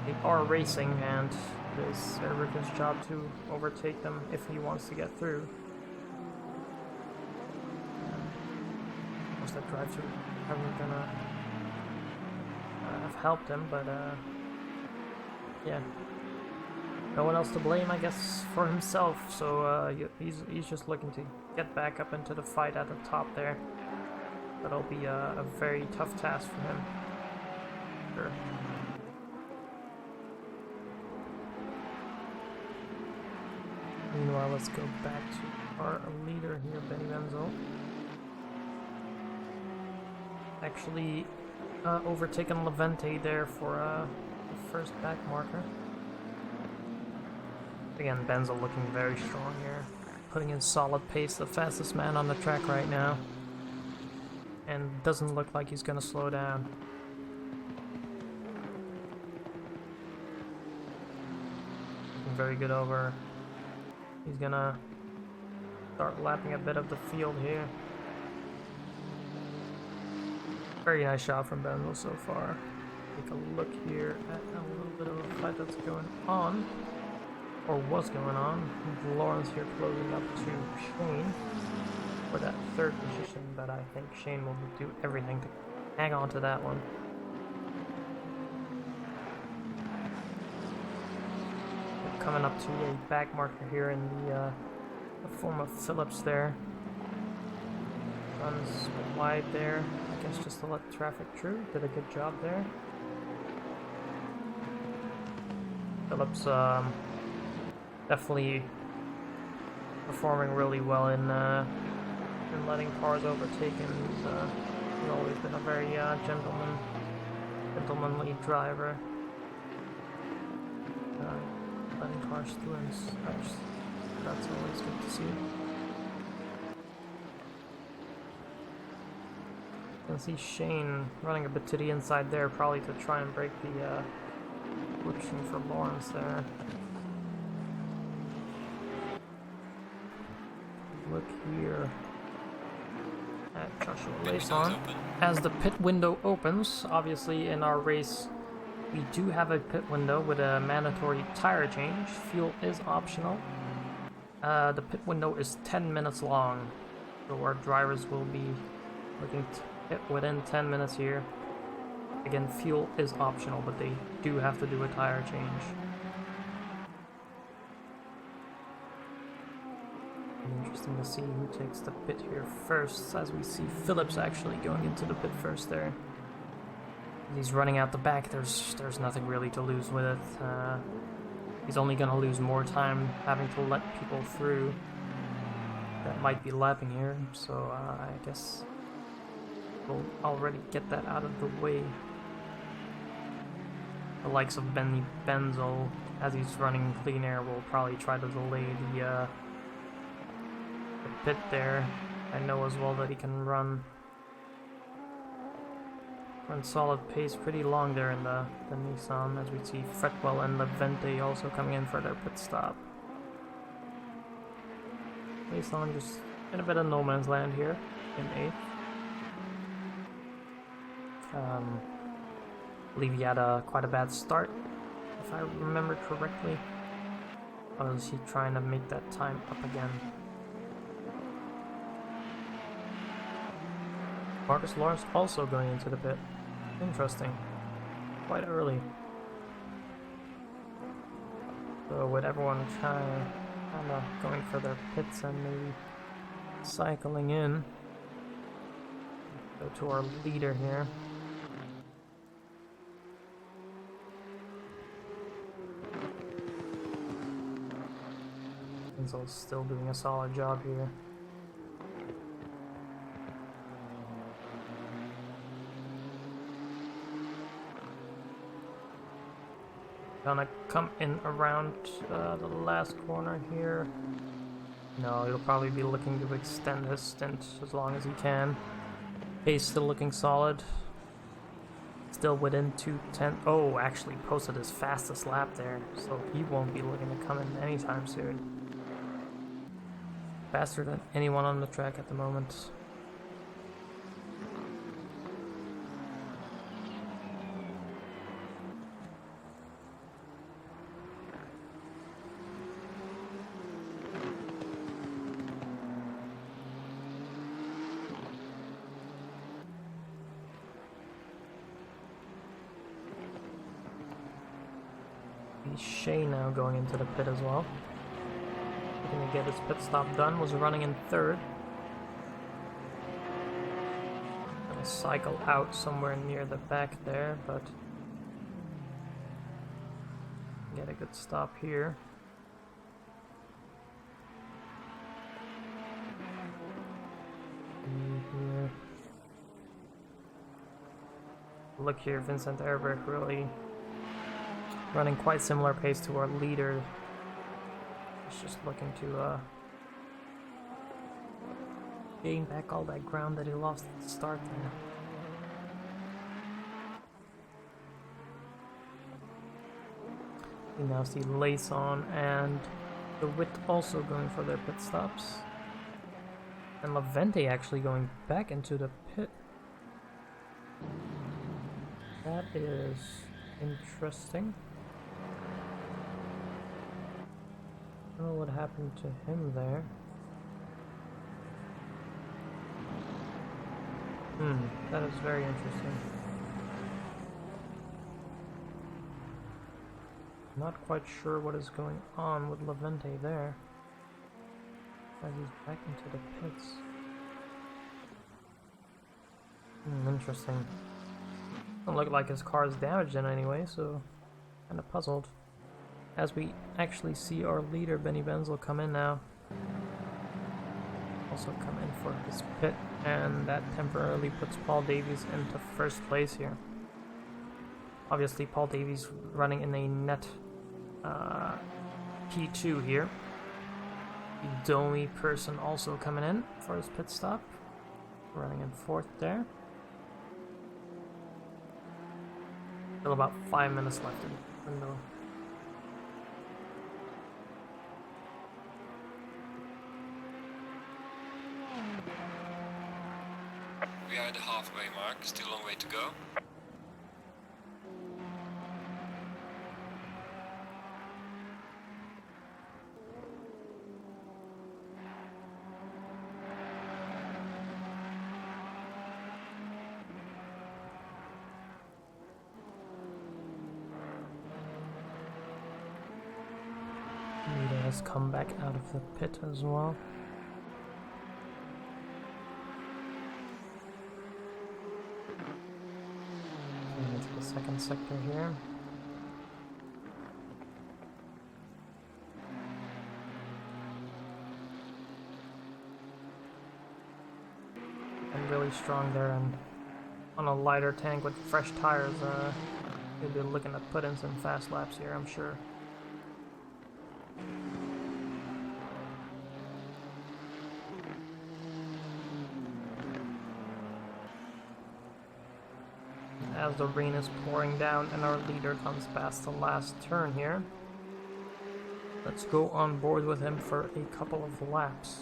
they are racing, and it is Eric's job to overtake them if he wants to get through. Of course, that drive through probably gonna have helped him, but yeah, no one else to blame, I guess, for himself. So he's just looking to get back up into the fight at the top there. That'll be a very tough task for him. Sure. Meanwhile, let's go back to our leader here, Benny Wenzel. Actually overtaken Levente there for the first back marker. Again, Benzel looking very strong here, putting in solid pace, the fastest man on the track right now, and doesn't look like he's gonna slow down. Looking very good over. He's gonna start lapping a bit of the field here. Very nice shot from Benzel so far. Take a look here at a little bit of a fight that's going on, or was going on. Lawrence here closing up to Shane for that 3rd position, but I think Shane will do everything to hang on to that one. We're coming up to a back marker here in the form of Phillips there. Runs wide there, I guess just to let traffic through. Did a good job there. Phillips definitely performing really well in letting cars overtake him. He's always been a very gentlemanly driver. Letting cars through and such. That's always good to see. You can see Shane running a bit to the inside there, probably to try and break the pushing for Lawrence there. Look here at Joshua Layson. As the pit window opens, obviously in our race we do have a pit window with a mandatory tire change. Fuel is optional. The pit window is 10 minutes long, so our drivers will be looking to hit within 10 minutes here. Again, fuel is optional, but they do have to do a tire change. Interesting to see who takes the pit here first, as we see Phillips actually going into the pit first there. He's running out the back. There's nothing really to lose with it. He's only going to lose more time having to let people through that might be lapping here, so I guess we'll already get that out of the way. The likes of Benny Benzel, as he's running clean air, will probably try to delay the pit there. I know as well that he can run solid pace pretty long there in the Nissan, as we see Fretwell and Levente also coming in for their pit stop. Nissan just in a bit of no man's land here in 8th. I believe he had quite a bad start, if I remember correctly. Or is he trying to make that time up again? Marcus Lawrence also going into the pit. Interesting. Quite early. So with everyone kind of going for their pits and maybe cycling in, go to our leader here. Enzel's still doing a solid job here. Gonna come in around the last corner here. No, he'll probably be looking to extend his stint as long as he can. Pace still looking solid. Still within 2:10. Oh, actually posted his fastest lap there, so he won't be looking to come in anytime soon. Faster than anyone on the track at the moment. Shea now going into the pit as well. Looking to get his pit stop done. Was running in third. Gonna cycle out somewhere near the back there, but get a good stop here. Look here, Vincent Ehrberg really running quite similar pace to our leader. He's just looking to gain back all that ground that he lost at the start there. We now see Layson and the Wit also going for their pit stops. And Levente actually going back into the pit. That is interesting. I don't know what happened to him there. That is very interesting. Not quite sure what is going on with Levente there, as he's back into the pits. Interesting. Doesn't look like his car is damaged in any way, so kind of puzzled. As we actually see our leader, Benny Benzel, come in now. Also come in for his pit, and that temporarily puts Paul Davies into first place here. Obviously, Paul Davies running in a net P2 here. Domi person also coming in for his pit stop. Running in fourth there. Still about 5 minutes left in the window.
We are at the halfway mark, still a long way to go.
Leader has come back out of the pit as well. Into the second sector here. And really strong there, and on a lighter tank with fresh tires, he'll be looking to put in some fast laps here, I'm sure. As the rain is pouring down and our leader comes past the last turn here, let's go on board with him for a couple of laps.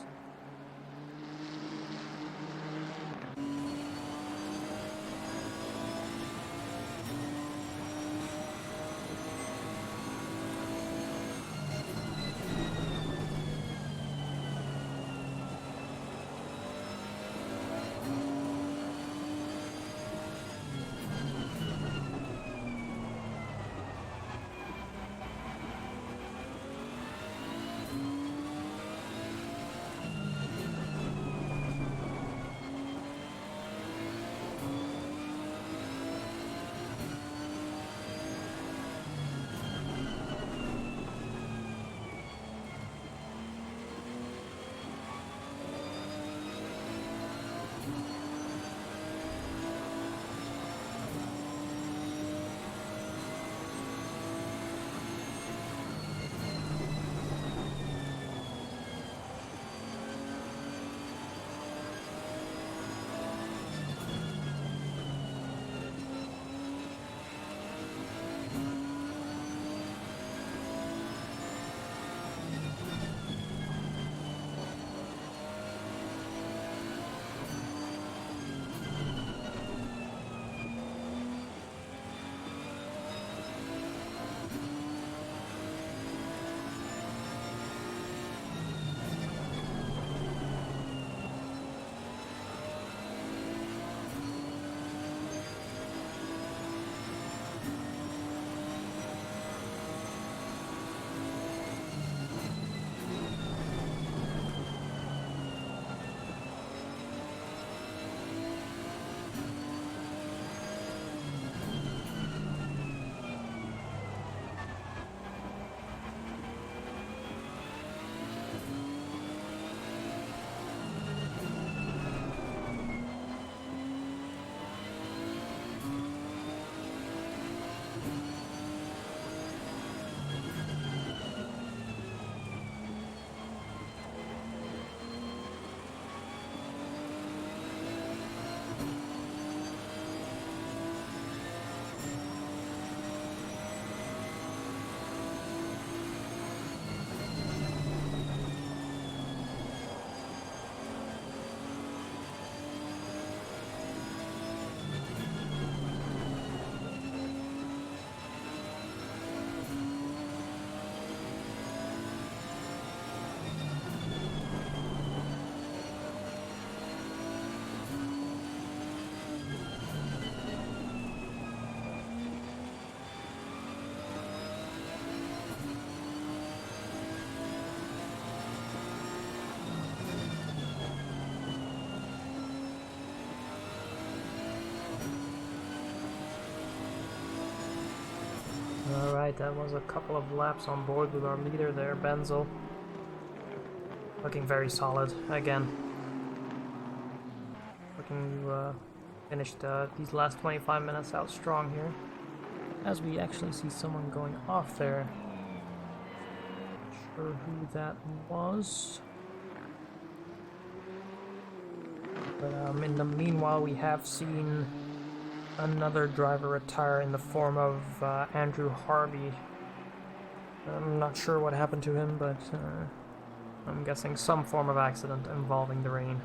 Alright, that was a couple of laps on board with our leader there, Benzel. Looking very solid again. Looking to finish these last 25 minutes out strong here. As we actually see someone going off there. Not sure who that was. But in the meanwhile, we have seen another driver retire in the form of Andrew Harvey. I'm not sure what happened to him, but I'm guessing some form of accident involving the rain.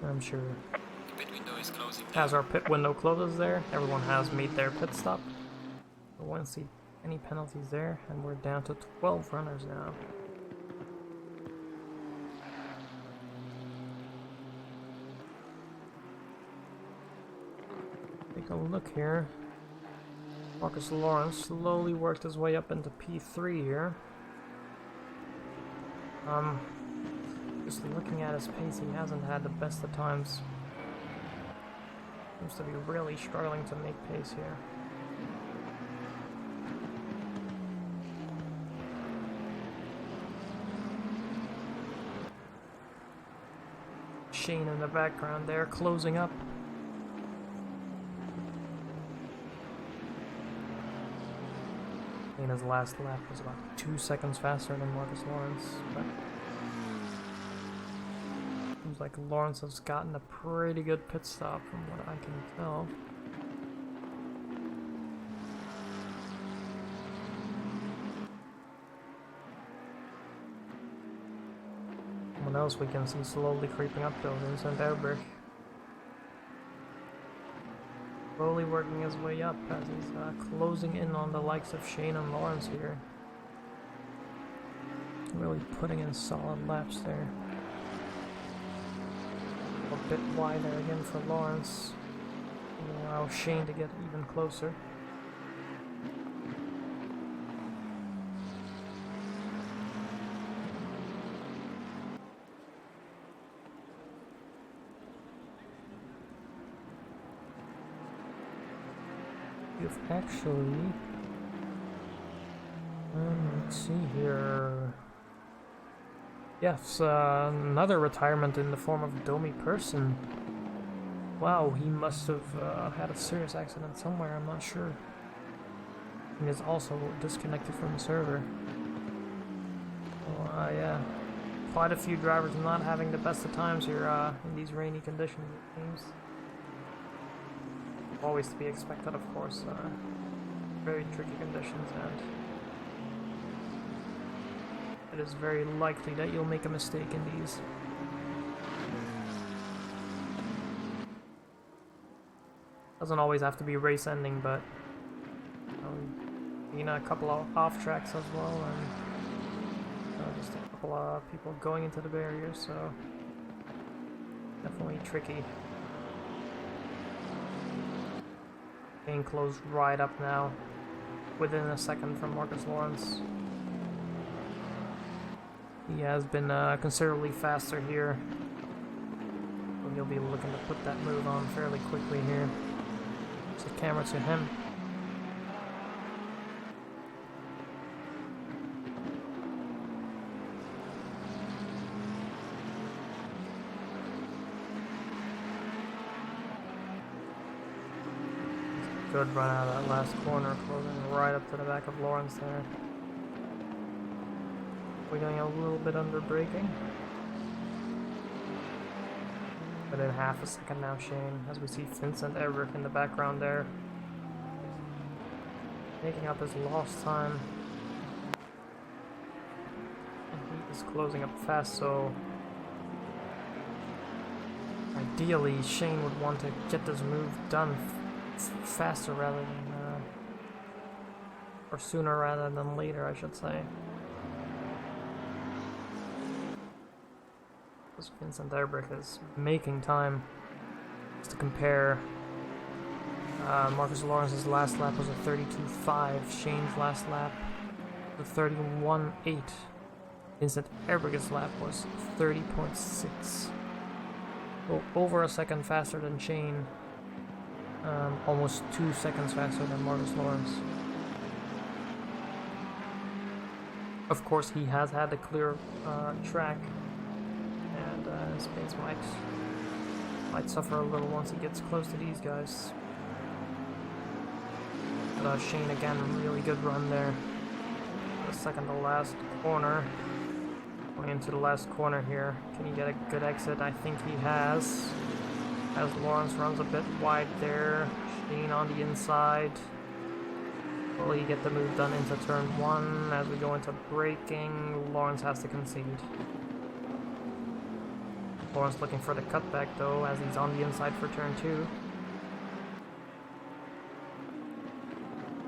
I'm sure.
The pit window is closing.
As our pit window closes there, everyone has made their pit stop. I won't see any penalties there, and we're down to 12 runners now. Take a look here. Marcus Lawrence slowly worked his way up into P3 here. Just looking at his pace, he hasn't had the best of times. Seems to be really struggling to make pace here. Shane in the background there, closing up. His last lap was about 2 seconds faster than Marcus Lawrence, but seems like Lawrence has gotten a pretty good pit stop from what I can tell. Someone else we can see slowly creeping up though, Vincent Erbrich. Slowly working his way up as he's closing in on the likes of Shane and Lawrence here. Really putting in solid laps there. A bit wider again for Lawrence. Allow Shane to get even closer. You've actually, let's see here. Yes, another retirement in the form of Domi Person. Wow, he must have had a serious accident somewhere, I'm not sure. He is also disconnected from the server. So, yeah, quite a few drivers not having the best of times here in these rainy conditions, it seems. Always to be expected, of course. Very tricky conditions, and it is very likely that you'll make a mistake in these. Doesn't always have to be race ending, but you know, a couple of off tracks as well, and just a couple of people going into the barrier, so definitely tricky. Being closed right up now, within a second from Marcus Lawrence. He has been considerably faster here. So he'll be looking to put that move on fairly quickly here. There's the camera to him. Good run out of that last corner, closing right up to the back of Lawrence there. We're getting a little bit under braking. But in half a second now, Shane, as we see Vincent Everett in the background there. Making up his lost time. And he is closing up fast, so ideally Shane would want to get this move done faster rather than or sooner rather than later, I should say. Because Vincent Erbrich is making time. Just to compare, Marcus Lawrence's last lap was a 32.5. Shane's last lap was a 31.8. Vincent Erbrich's lap was 30.6. So over a second faster than Shane. Almost 2 seconds faster than Marcus Lawrence. Of course, he has had a clear track, and his pace might suffer a little once he gets close to these guys. But Shane again, really good run there. The second to last corner. Going into the last corner here. Can he get a good exit? I think he has. As Lawrence runs a bit wide there. Shane on the inside. Will he get the move done into turn 1? As we go into braking, Lawrence has to concede. Lawrence looking for the cutback though, as he's on the inside for turn 2.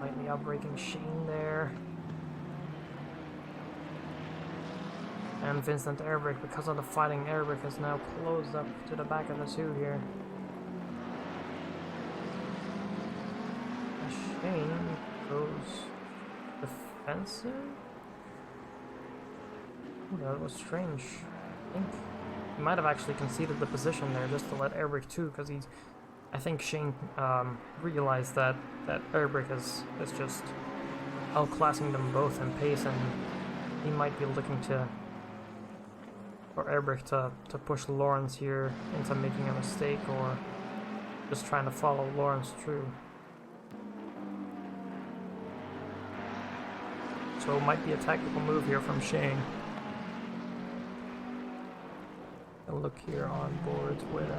Lightly outbraking Shane there. And Vincent airbrake, because of the fighting, airbrake has now closed up to the back of the two here. Shane goes defensive? Ooh, that was strange. I think he might have actually conceded the position there just to let airbrake too, because I think Shane realized that airbrake is just outclassing them both in pace, and he might be looking for airbrake to push Lawrence here into making a mistake, or just trying to follow Lawrence through. So it might be a tactical move here from Shane. A look here on boards with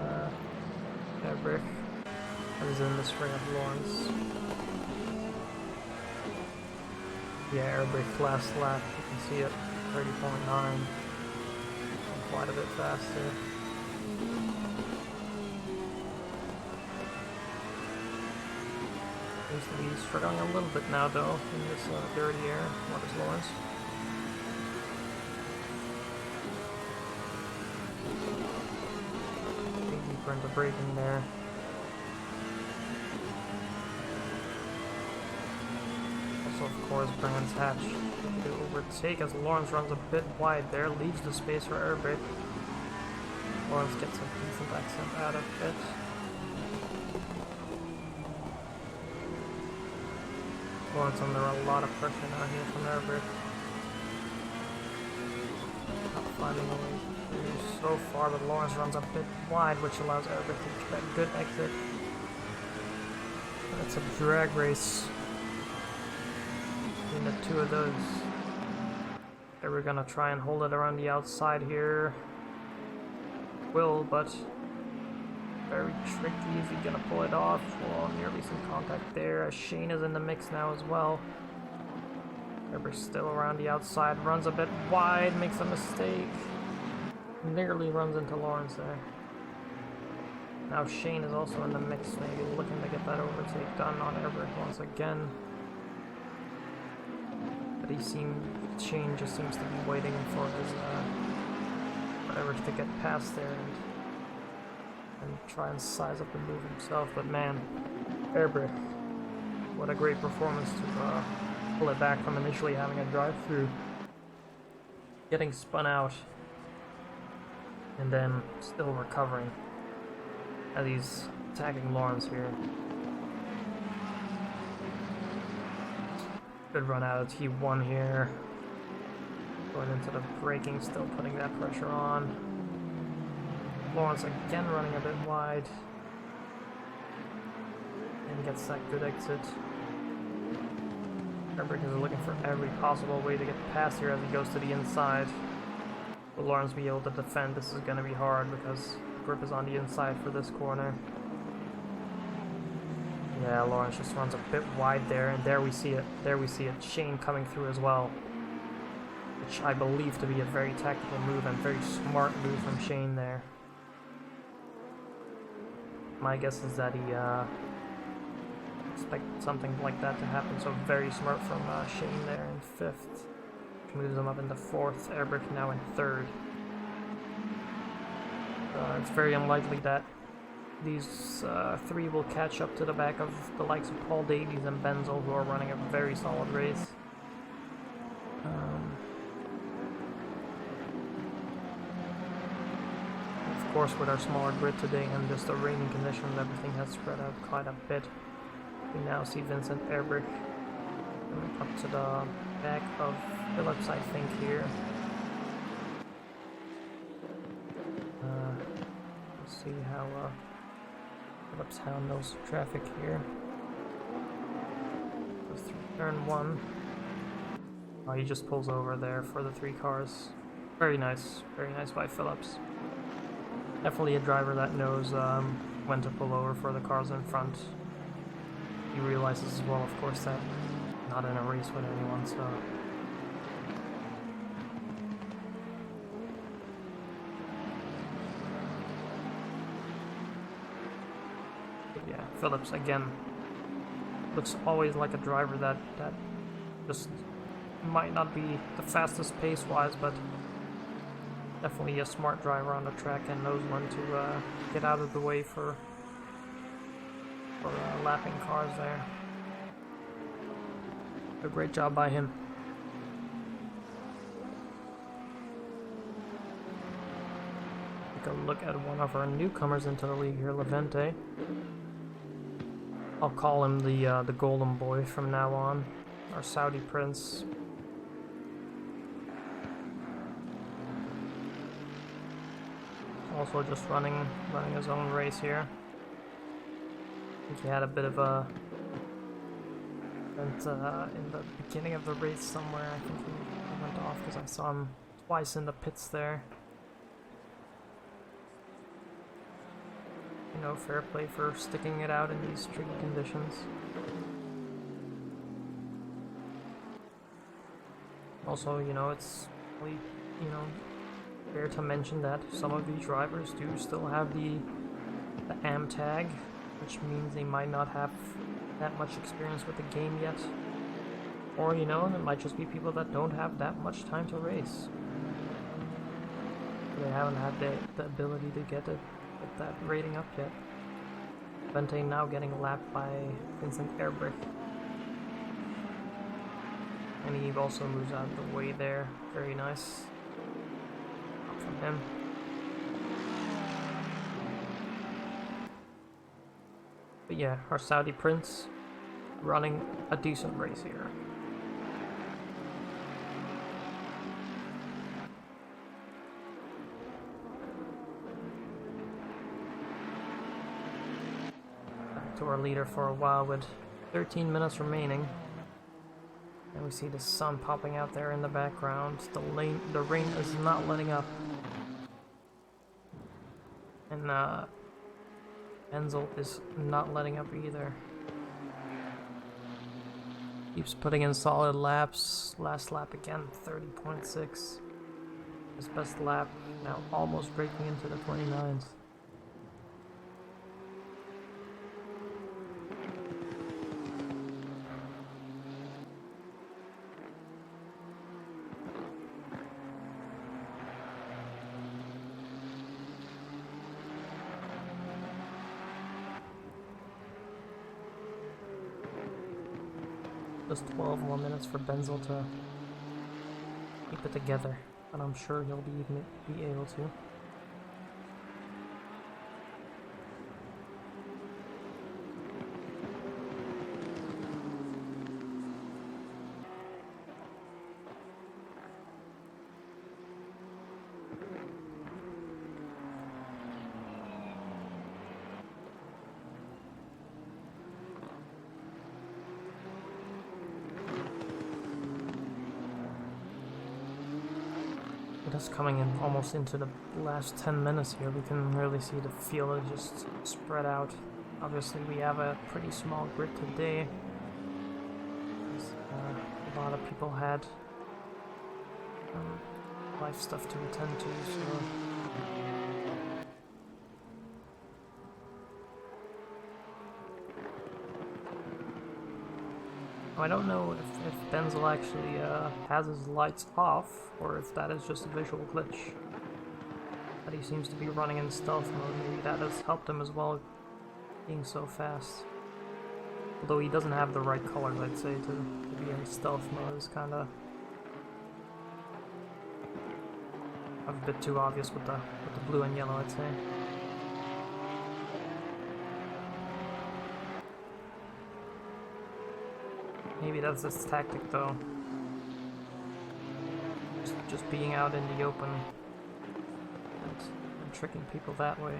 airbrake. As in the spring of Lawrence. Yeah, airbrake last lap, you can see it, 30.9. Quite a bit faster. Seems to be struggling a little bit now though, in this dirty air. What is Lawrence? Deeper into braking there. Of course, Brands Hatch to overtake as Lawrence runs a bit wide there, leaves the space for airbrake. Lawrence gets a decent accent out of it. Lawrence under a lot of pressure now here from airbrake. Not finding a way through so far, but Lawrence runs a bit wide, which allows airbrake to get a good exit. And it's a drag race. The two of those. Okay, we're gonna try and hold it around the outside here. Will, but very tricky. Is he gonna pull it off? Well, nearly some contact there. Shane is in the mix now as well. Weber's still around the outside, runs a bit wide, makes a mistake. Nearly runs into Lawrence there. Now Shane is also in the mix, maybe looking to get that overtake done on airbrake once again. But Shane just seems to be waiting for his whatever to get past there and try and size up the move himself. But man, airbrake, what a great performance to pull it back from initially having a drive-through, getting spun out, and then still recovering as he's attacking Lawrence here. Good run out of T1 here. Going into the braking, still putting that pressure on. Lawrence again running a bit wide. And gets that good exit. Airbrake is looking for every possible way to get past here as he goes to the inside. Will Lawrence be able to defend? This is going to be hard because grip is on the inside for this corner. Yeah, Lawrence just runs a bit wide there, and there we see it. There we see it. Shane coming through as well, which I believe to be a very tactical move and very smart move from Shane there. My guess is that he expected something like that to happen, so very smart from Shane there in 5th. Which moves him up into 4th. Airbrake now in 3rd. It's very unlikely that these three will catch up to the back of the likes of Paul Davies and Benzel, who are running a very solid race. Of course, with our smaller grid today and just the raining conditions, everything has spread out quite a bit. We now see Vincent airbrake coming up to the back of Phillips, I think, here. Let's see how Phillips handles traffic here. Goes through turn 1. Oh, he just pulls over there for the 3 cars. Very nice by Phillips. Definitely a driver that knows when to pull over for the cars in front. He realizes as well, of course, that not in a race with anyone, so... But yeah, Phillips, again, looks always like a driver that just might not be the fastest pace-wise, but definitely a smart driver on the track and knows when to get out of the way for lapping cars there. A great job by him. Take a look at one of our newcomers into the league here, Levente. I'll call him the golden boy from now on. Our Saudi prince. Also just running his own race here. I think he had a bit of a event in the beginning of the race somewhere. I think he went off because I saw him twice in the pits there. You know, fair play for sticking it out in these tricky conditions. Also, you know, it's really, you know, fair to mention that some of these drivers do still have the AM tag, which means they might not have that much experience with the game yet. Or, you know, it might just be people that don't have that much time to race. They haven't had the ability to get that rating up yet. Vente now getting lapped by Vincent Erbrich. And he also moves out of the way there. Very nice. Up from him. But yeah, our Saudi prince running a decent race here. Back to our leader for a while with 13 minutes remaining. And we see the sun popping out there in the background. The rain is not letting up. And Enzel is not letting up either. Keeps putting in solid laps. Last lap again, 30.6. His best lap, now almost breaking into the 29s. Just 12 more minutes for Benzel to keep it together, but I'm sure he'll be able to. Just coming in almost into the last 10 minutes here, we can really see the field is just spread out. Obviously we have a pretty small grid today. A lot of people had life stuff to attend to, so I don't know if Benzel actually has his lights off, or if that is just a visual glitch. But he seems to be running in stealth mode. Maybe that has helped him as well, being so fast. Although he doesn't have the right colors, I'd say, to be in stealth mode. It's kind of a bit too obvious with the blue and yellow, I'd say. Maybe that's his tactic, though. just being out in the open and tricking people that way.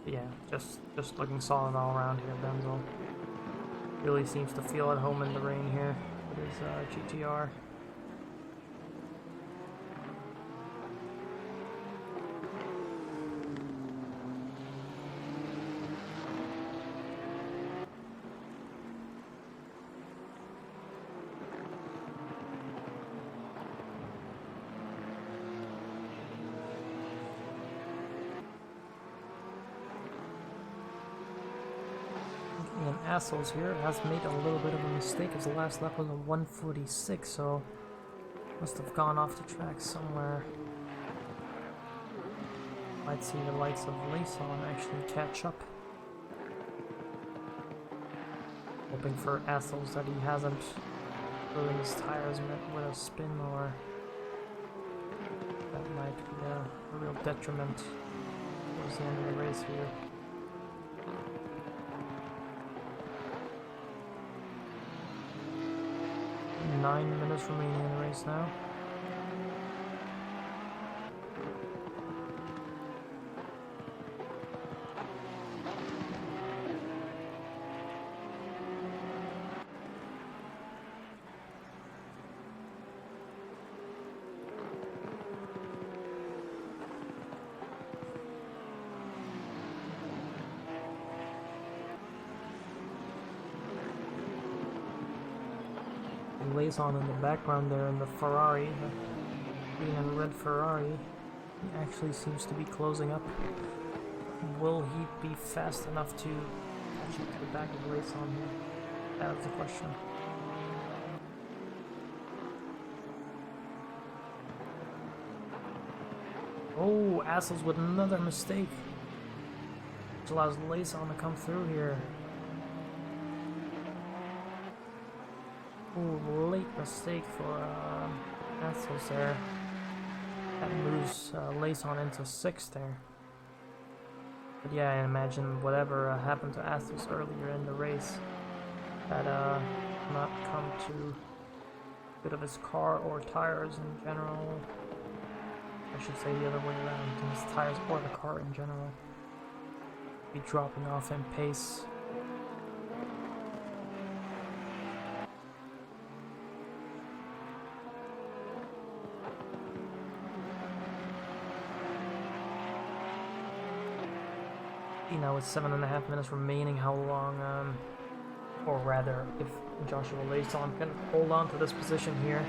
Yeah, just looking solid all around here. Benzel really seems to feel at home in the rain here with his GTR. And Assholes here has made a little bit of a mistake. His last lap was a 146, so must have gone off the track somewhere. Might see the likes of Layson actually catch up. Hoping for Assholes that he hasn't ruined his tires with a spin, or that might be a real detriment towards the end of the race here. 9 minutes remaining in the race now. Layson in the background there in the Ferrari, the green and red Ferrari, he actually seems to be closing up. Will he be fast enough to catch up to the back of Layson here? That is the question. Oh, Assholes with another mistake, which allows Layson to come through here. Ooh, late mistake for Assholes there. That moves Layson into 6th there. But yeah, I imagine whatever happened to Assholes earlier in the race had not come to a bit of his car or tires in general. I should say the other way around, his tires or the car in general. Be dropping off in pace. Now with 7.5 minutes remaining, how long, or rather, if Joshua Layson can hold on to this position here.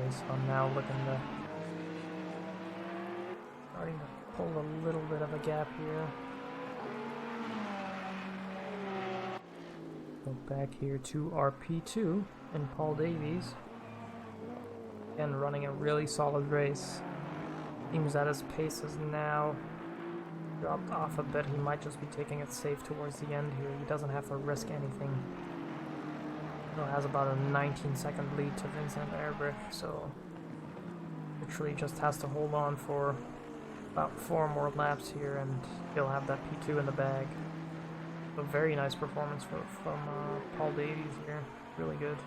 So I'm now starting to pull a little bit of a gap here. Go back here to RP2 and Paul Davies. Again, running a really solid race. Seems that his pace has now dropped off a bit. He might just be taking it safe towards the end here. He doesn't have to risk anything. Still has about a 19-second lead to Vincent Ehrbrich, so literally just has to hold on for about 4 more laps here and he'll have that P2 in the bag. A very nice performance from Paul Davies here, really good.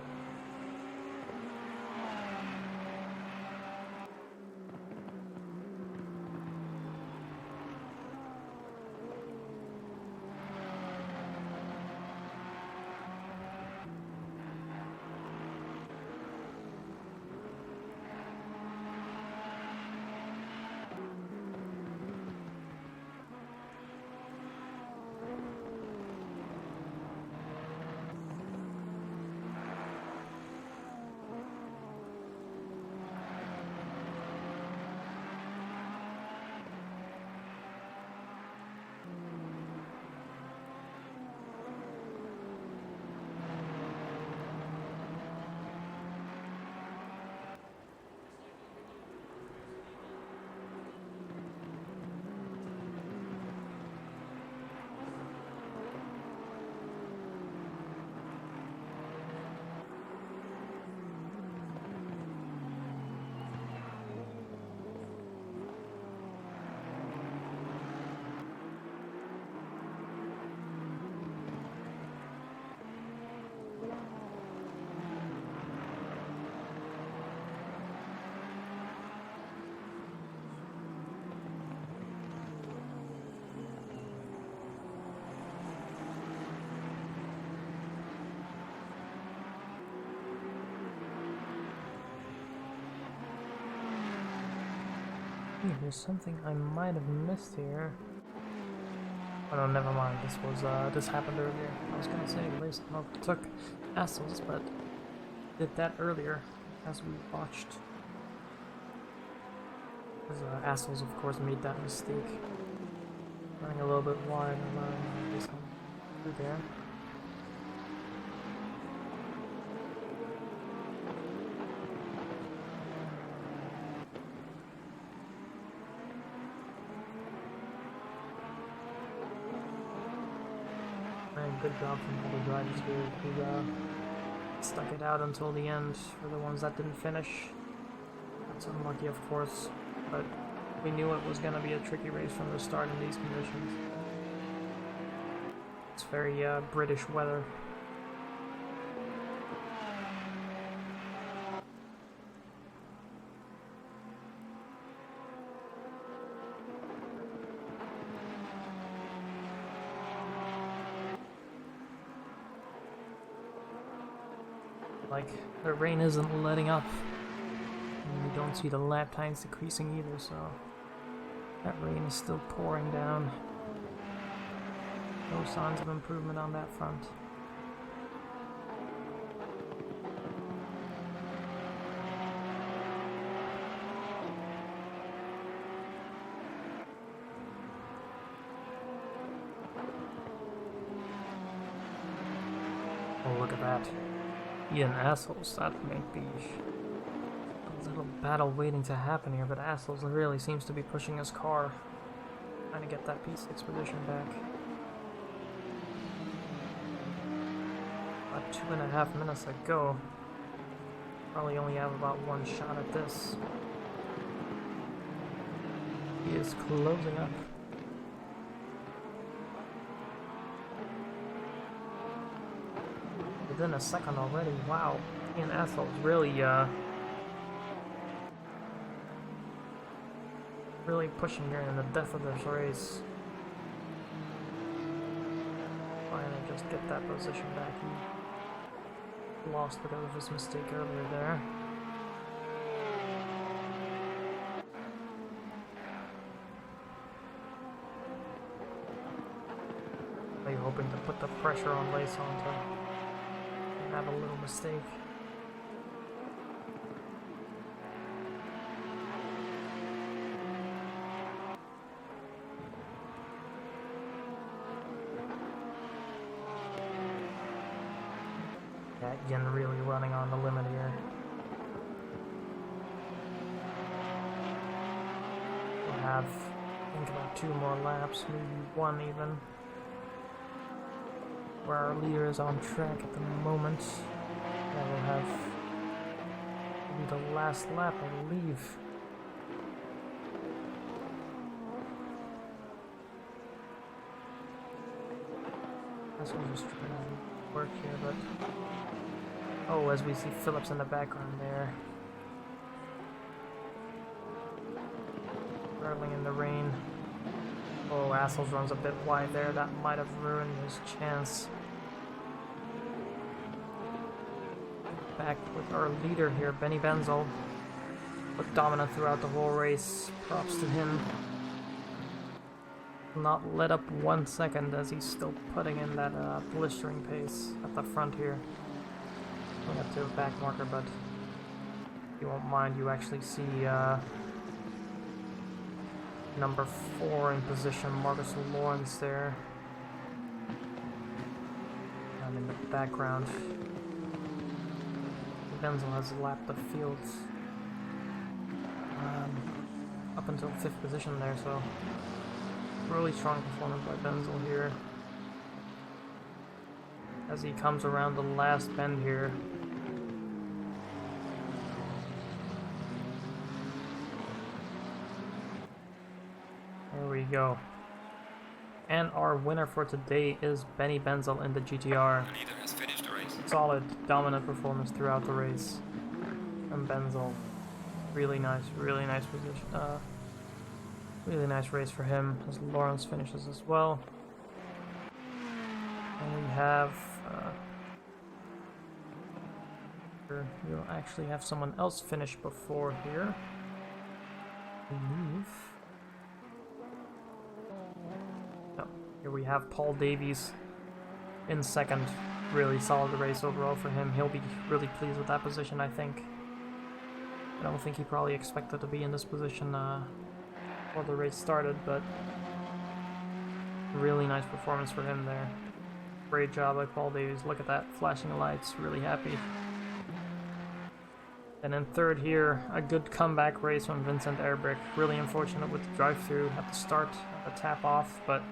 There's something I might have missed here. Oh no, never mind. This happened earlier. I was gonna say Lace took Assels, but did that earlier as we watched. Because Assels, of course, made that mistake. Running a little bit wide and allowing this one through there. Good job from all the drivers here who stuck it out until the end for the ones that didn't finish. That's unlucky, of course, but we knew it was going to be a tricky race from the start in these conditions. It's very British weather. Like, the rain isn't letting up, and we don't see the lap times decreasing either, so that rain is still pouring down. No signs of improvement on that front. Oh, look at that. Ian Assels, that might be a little battle waiting to happen here, but Assels really seems to be pushing his car, trying to get that P6 position back. About 2.5 minutes ago. Probably only have about one shot at this. He is closing up. Within a second already, wow. Ian Assels really pushing here in the death of this race. Trying to just get that position back. He lost because of his mistake earlier there. Really hoping to put the pressure on Lace on to have a little mistake. Yeah, again, really running on the limit here. We'll have, I think, about 2 more laps, maybe 1 even, where our leader is on track at the moment. Yeah, we'll have maybe the last lap, I believe. That's what I'm just trying to work here, but oh, as we see Phillips in the background there, hurling in the rain. Oh, Assels runs a bit wide there. That might have ruined his chance. Back with our leader here, Benny Benzel. Looked dominant throughout the whole race. Props to him. Not let up 1 second as he's still putting in that blistering pace at the front here. Going up to a back marker, but you won't mind. You actually see number 4 in position, Marcus Lawrence there. And in the background, Benzel has lapped the field up until 5th position there, so really strong performance by Benzel here. As he comes around the last bend here. There we go. And our winner for today is Benny Benzel in the GTR.
The leader has finished the race.
Solid, dominant performance throughout the race from Benzel. Really nice position. Really nice race for him, as Lawrence finishes as well. And we have we'll actually have someone else finish before here. believe. No, here we have Paul Davies in second. Really solid race overall for him. He'll be really pleased with that position, I think. I don't think he probably expected to be in this position before the race started, but really nice performance for him there. Great job by Paul Davies. Look at that, flashing lights, really happy. And in third here, a good comeback race from Vincent Erbrick. Really unfortunate with the drive-through at the start, the tap off, but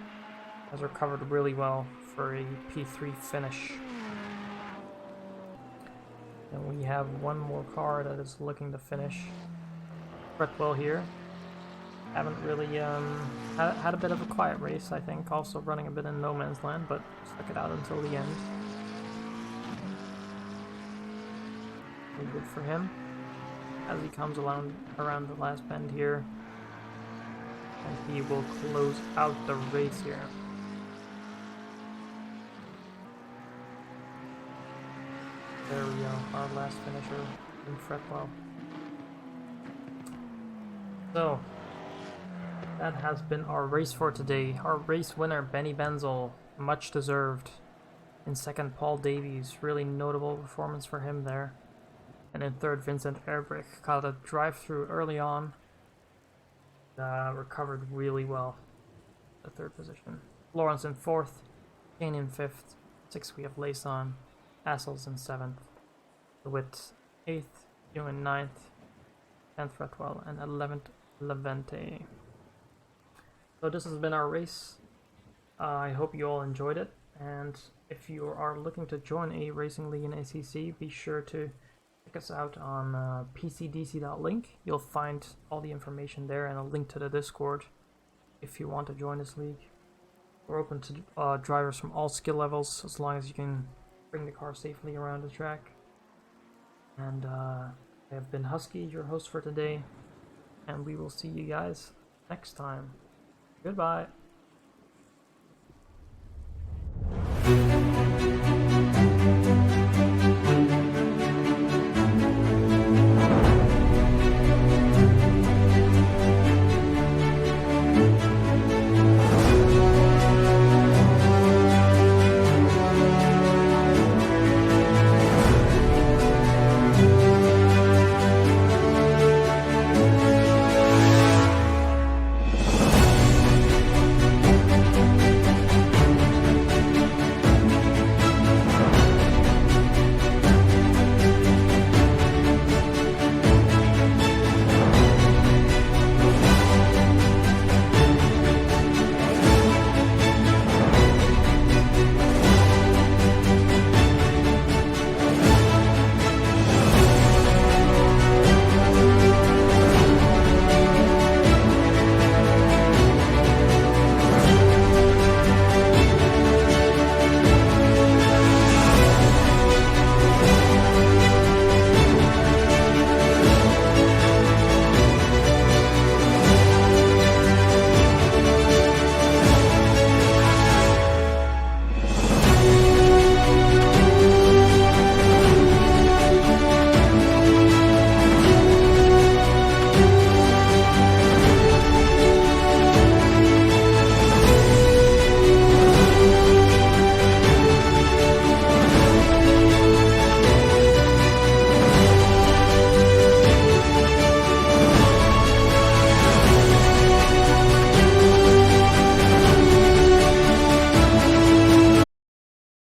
has recovered really well for a P3 finish. And we have one more car that is looking to finish. Fretwell here. Haven't really had a bit of a quiet race, I think. Also running a bit in no man's land, but stuck it out until the end. Really good for him as he comes around the last bend here. And he will close out the race here. There we go, our last finisher in Fretwell. So, that has been our race for today. Our race winner, Benny Benzel, much deserved. In second, Paul Davies, really notable performance for him there. And in third, Vincent Erbrick, caught a drive-through early on. Recovered really well. The third position. Lawrence in fourth, Kane in fifth. Sixth we have Layson, Assels in seventh. DeWitt eighth, Ewan ninth, 10th Fretwell, and 11th Levente. So this has been our race. I hope you all enjoyed it, and if you are looking to join a racing league in ACC, be sure to check us out on PCDC.link. You'll find all the information there and a link to the Discord if you want to join this league. We're open to drivers from all skill levels as long as you can bring the car safely around the track. And I have been Husky, your host for today, and we will see you guys next time. Goodbye.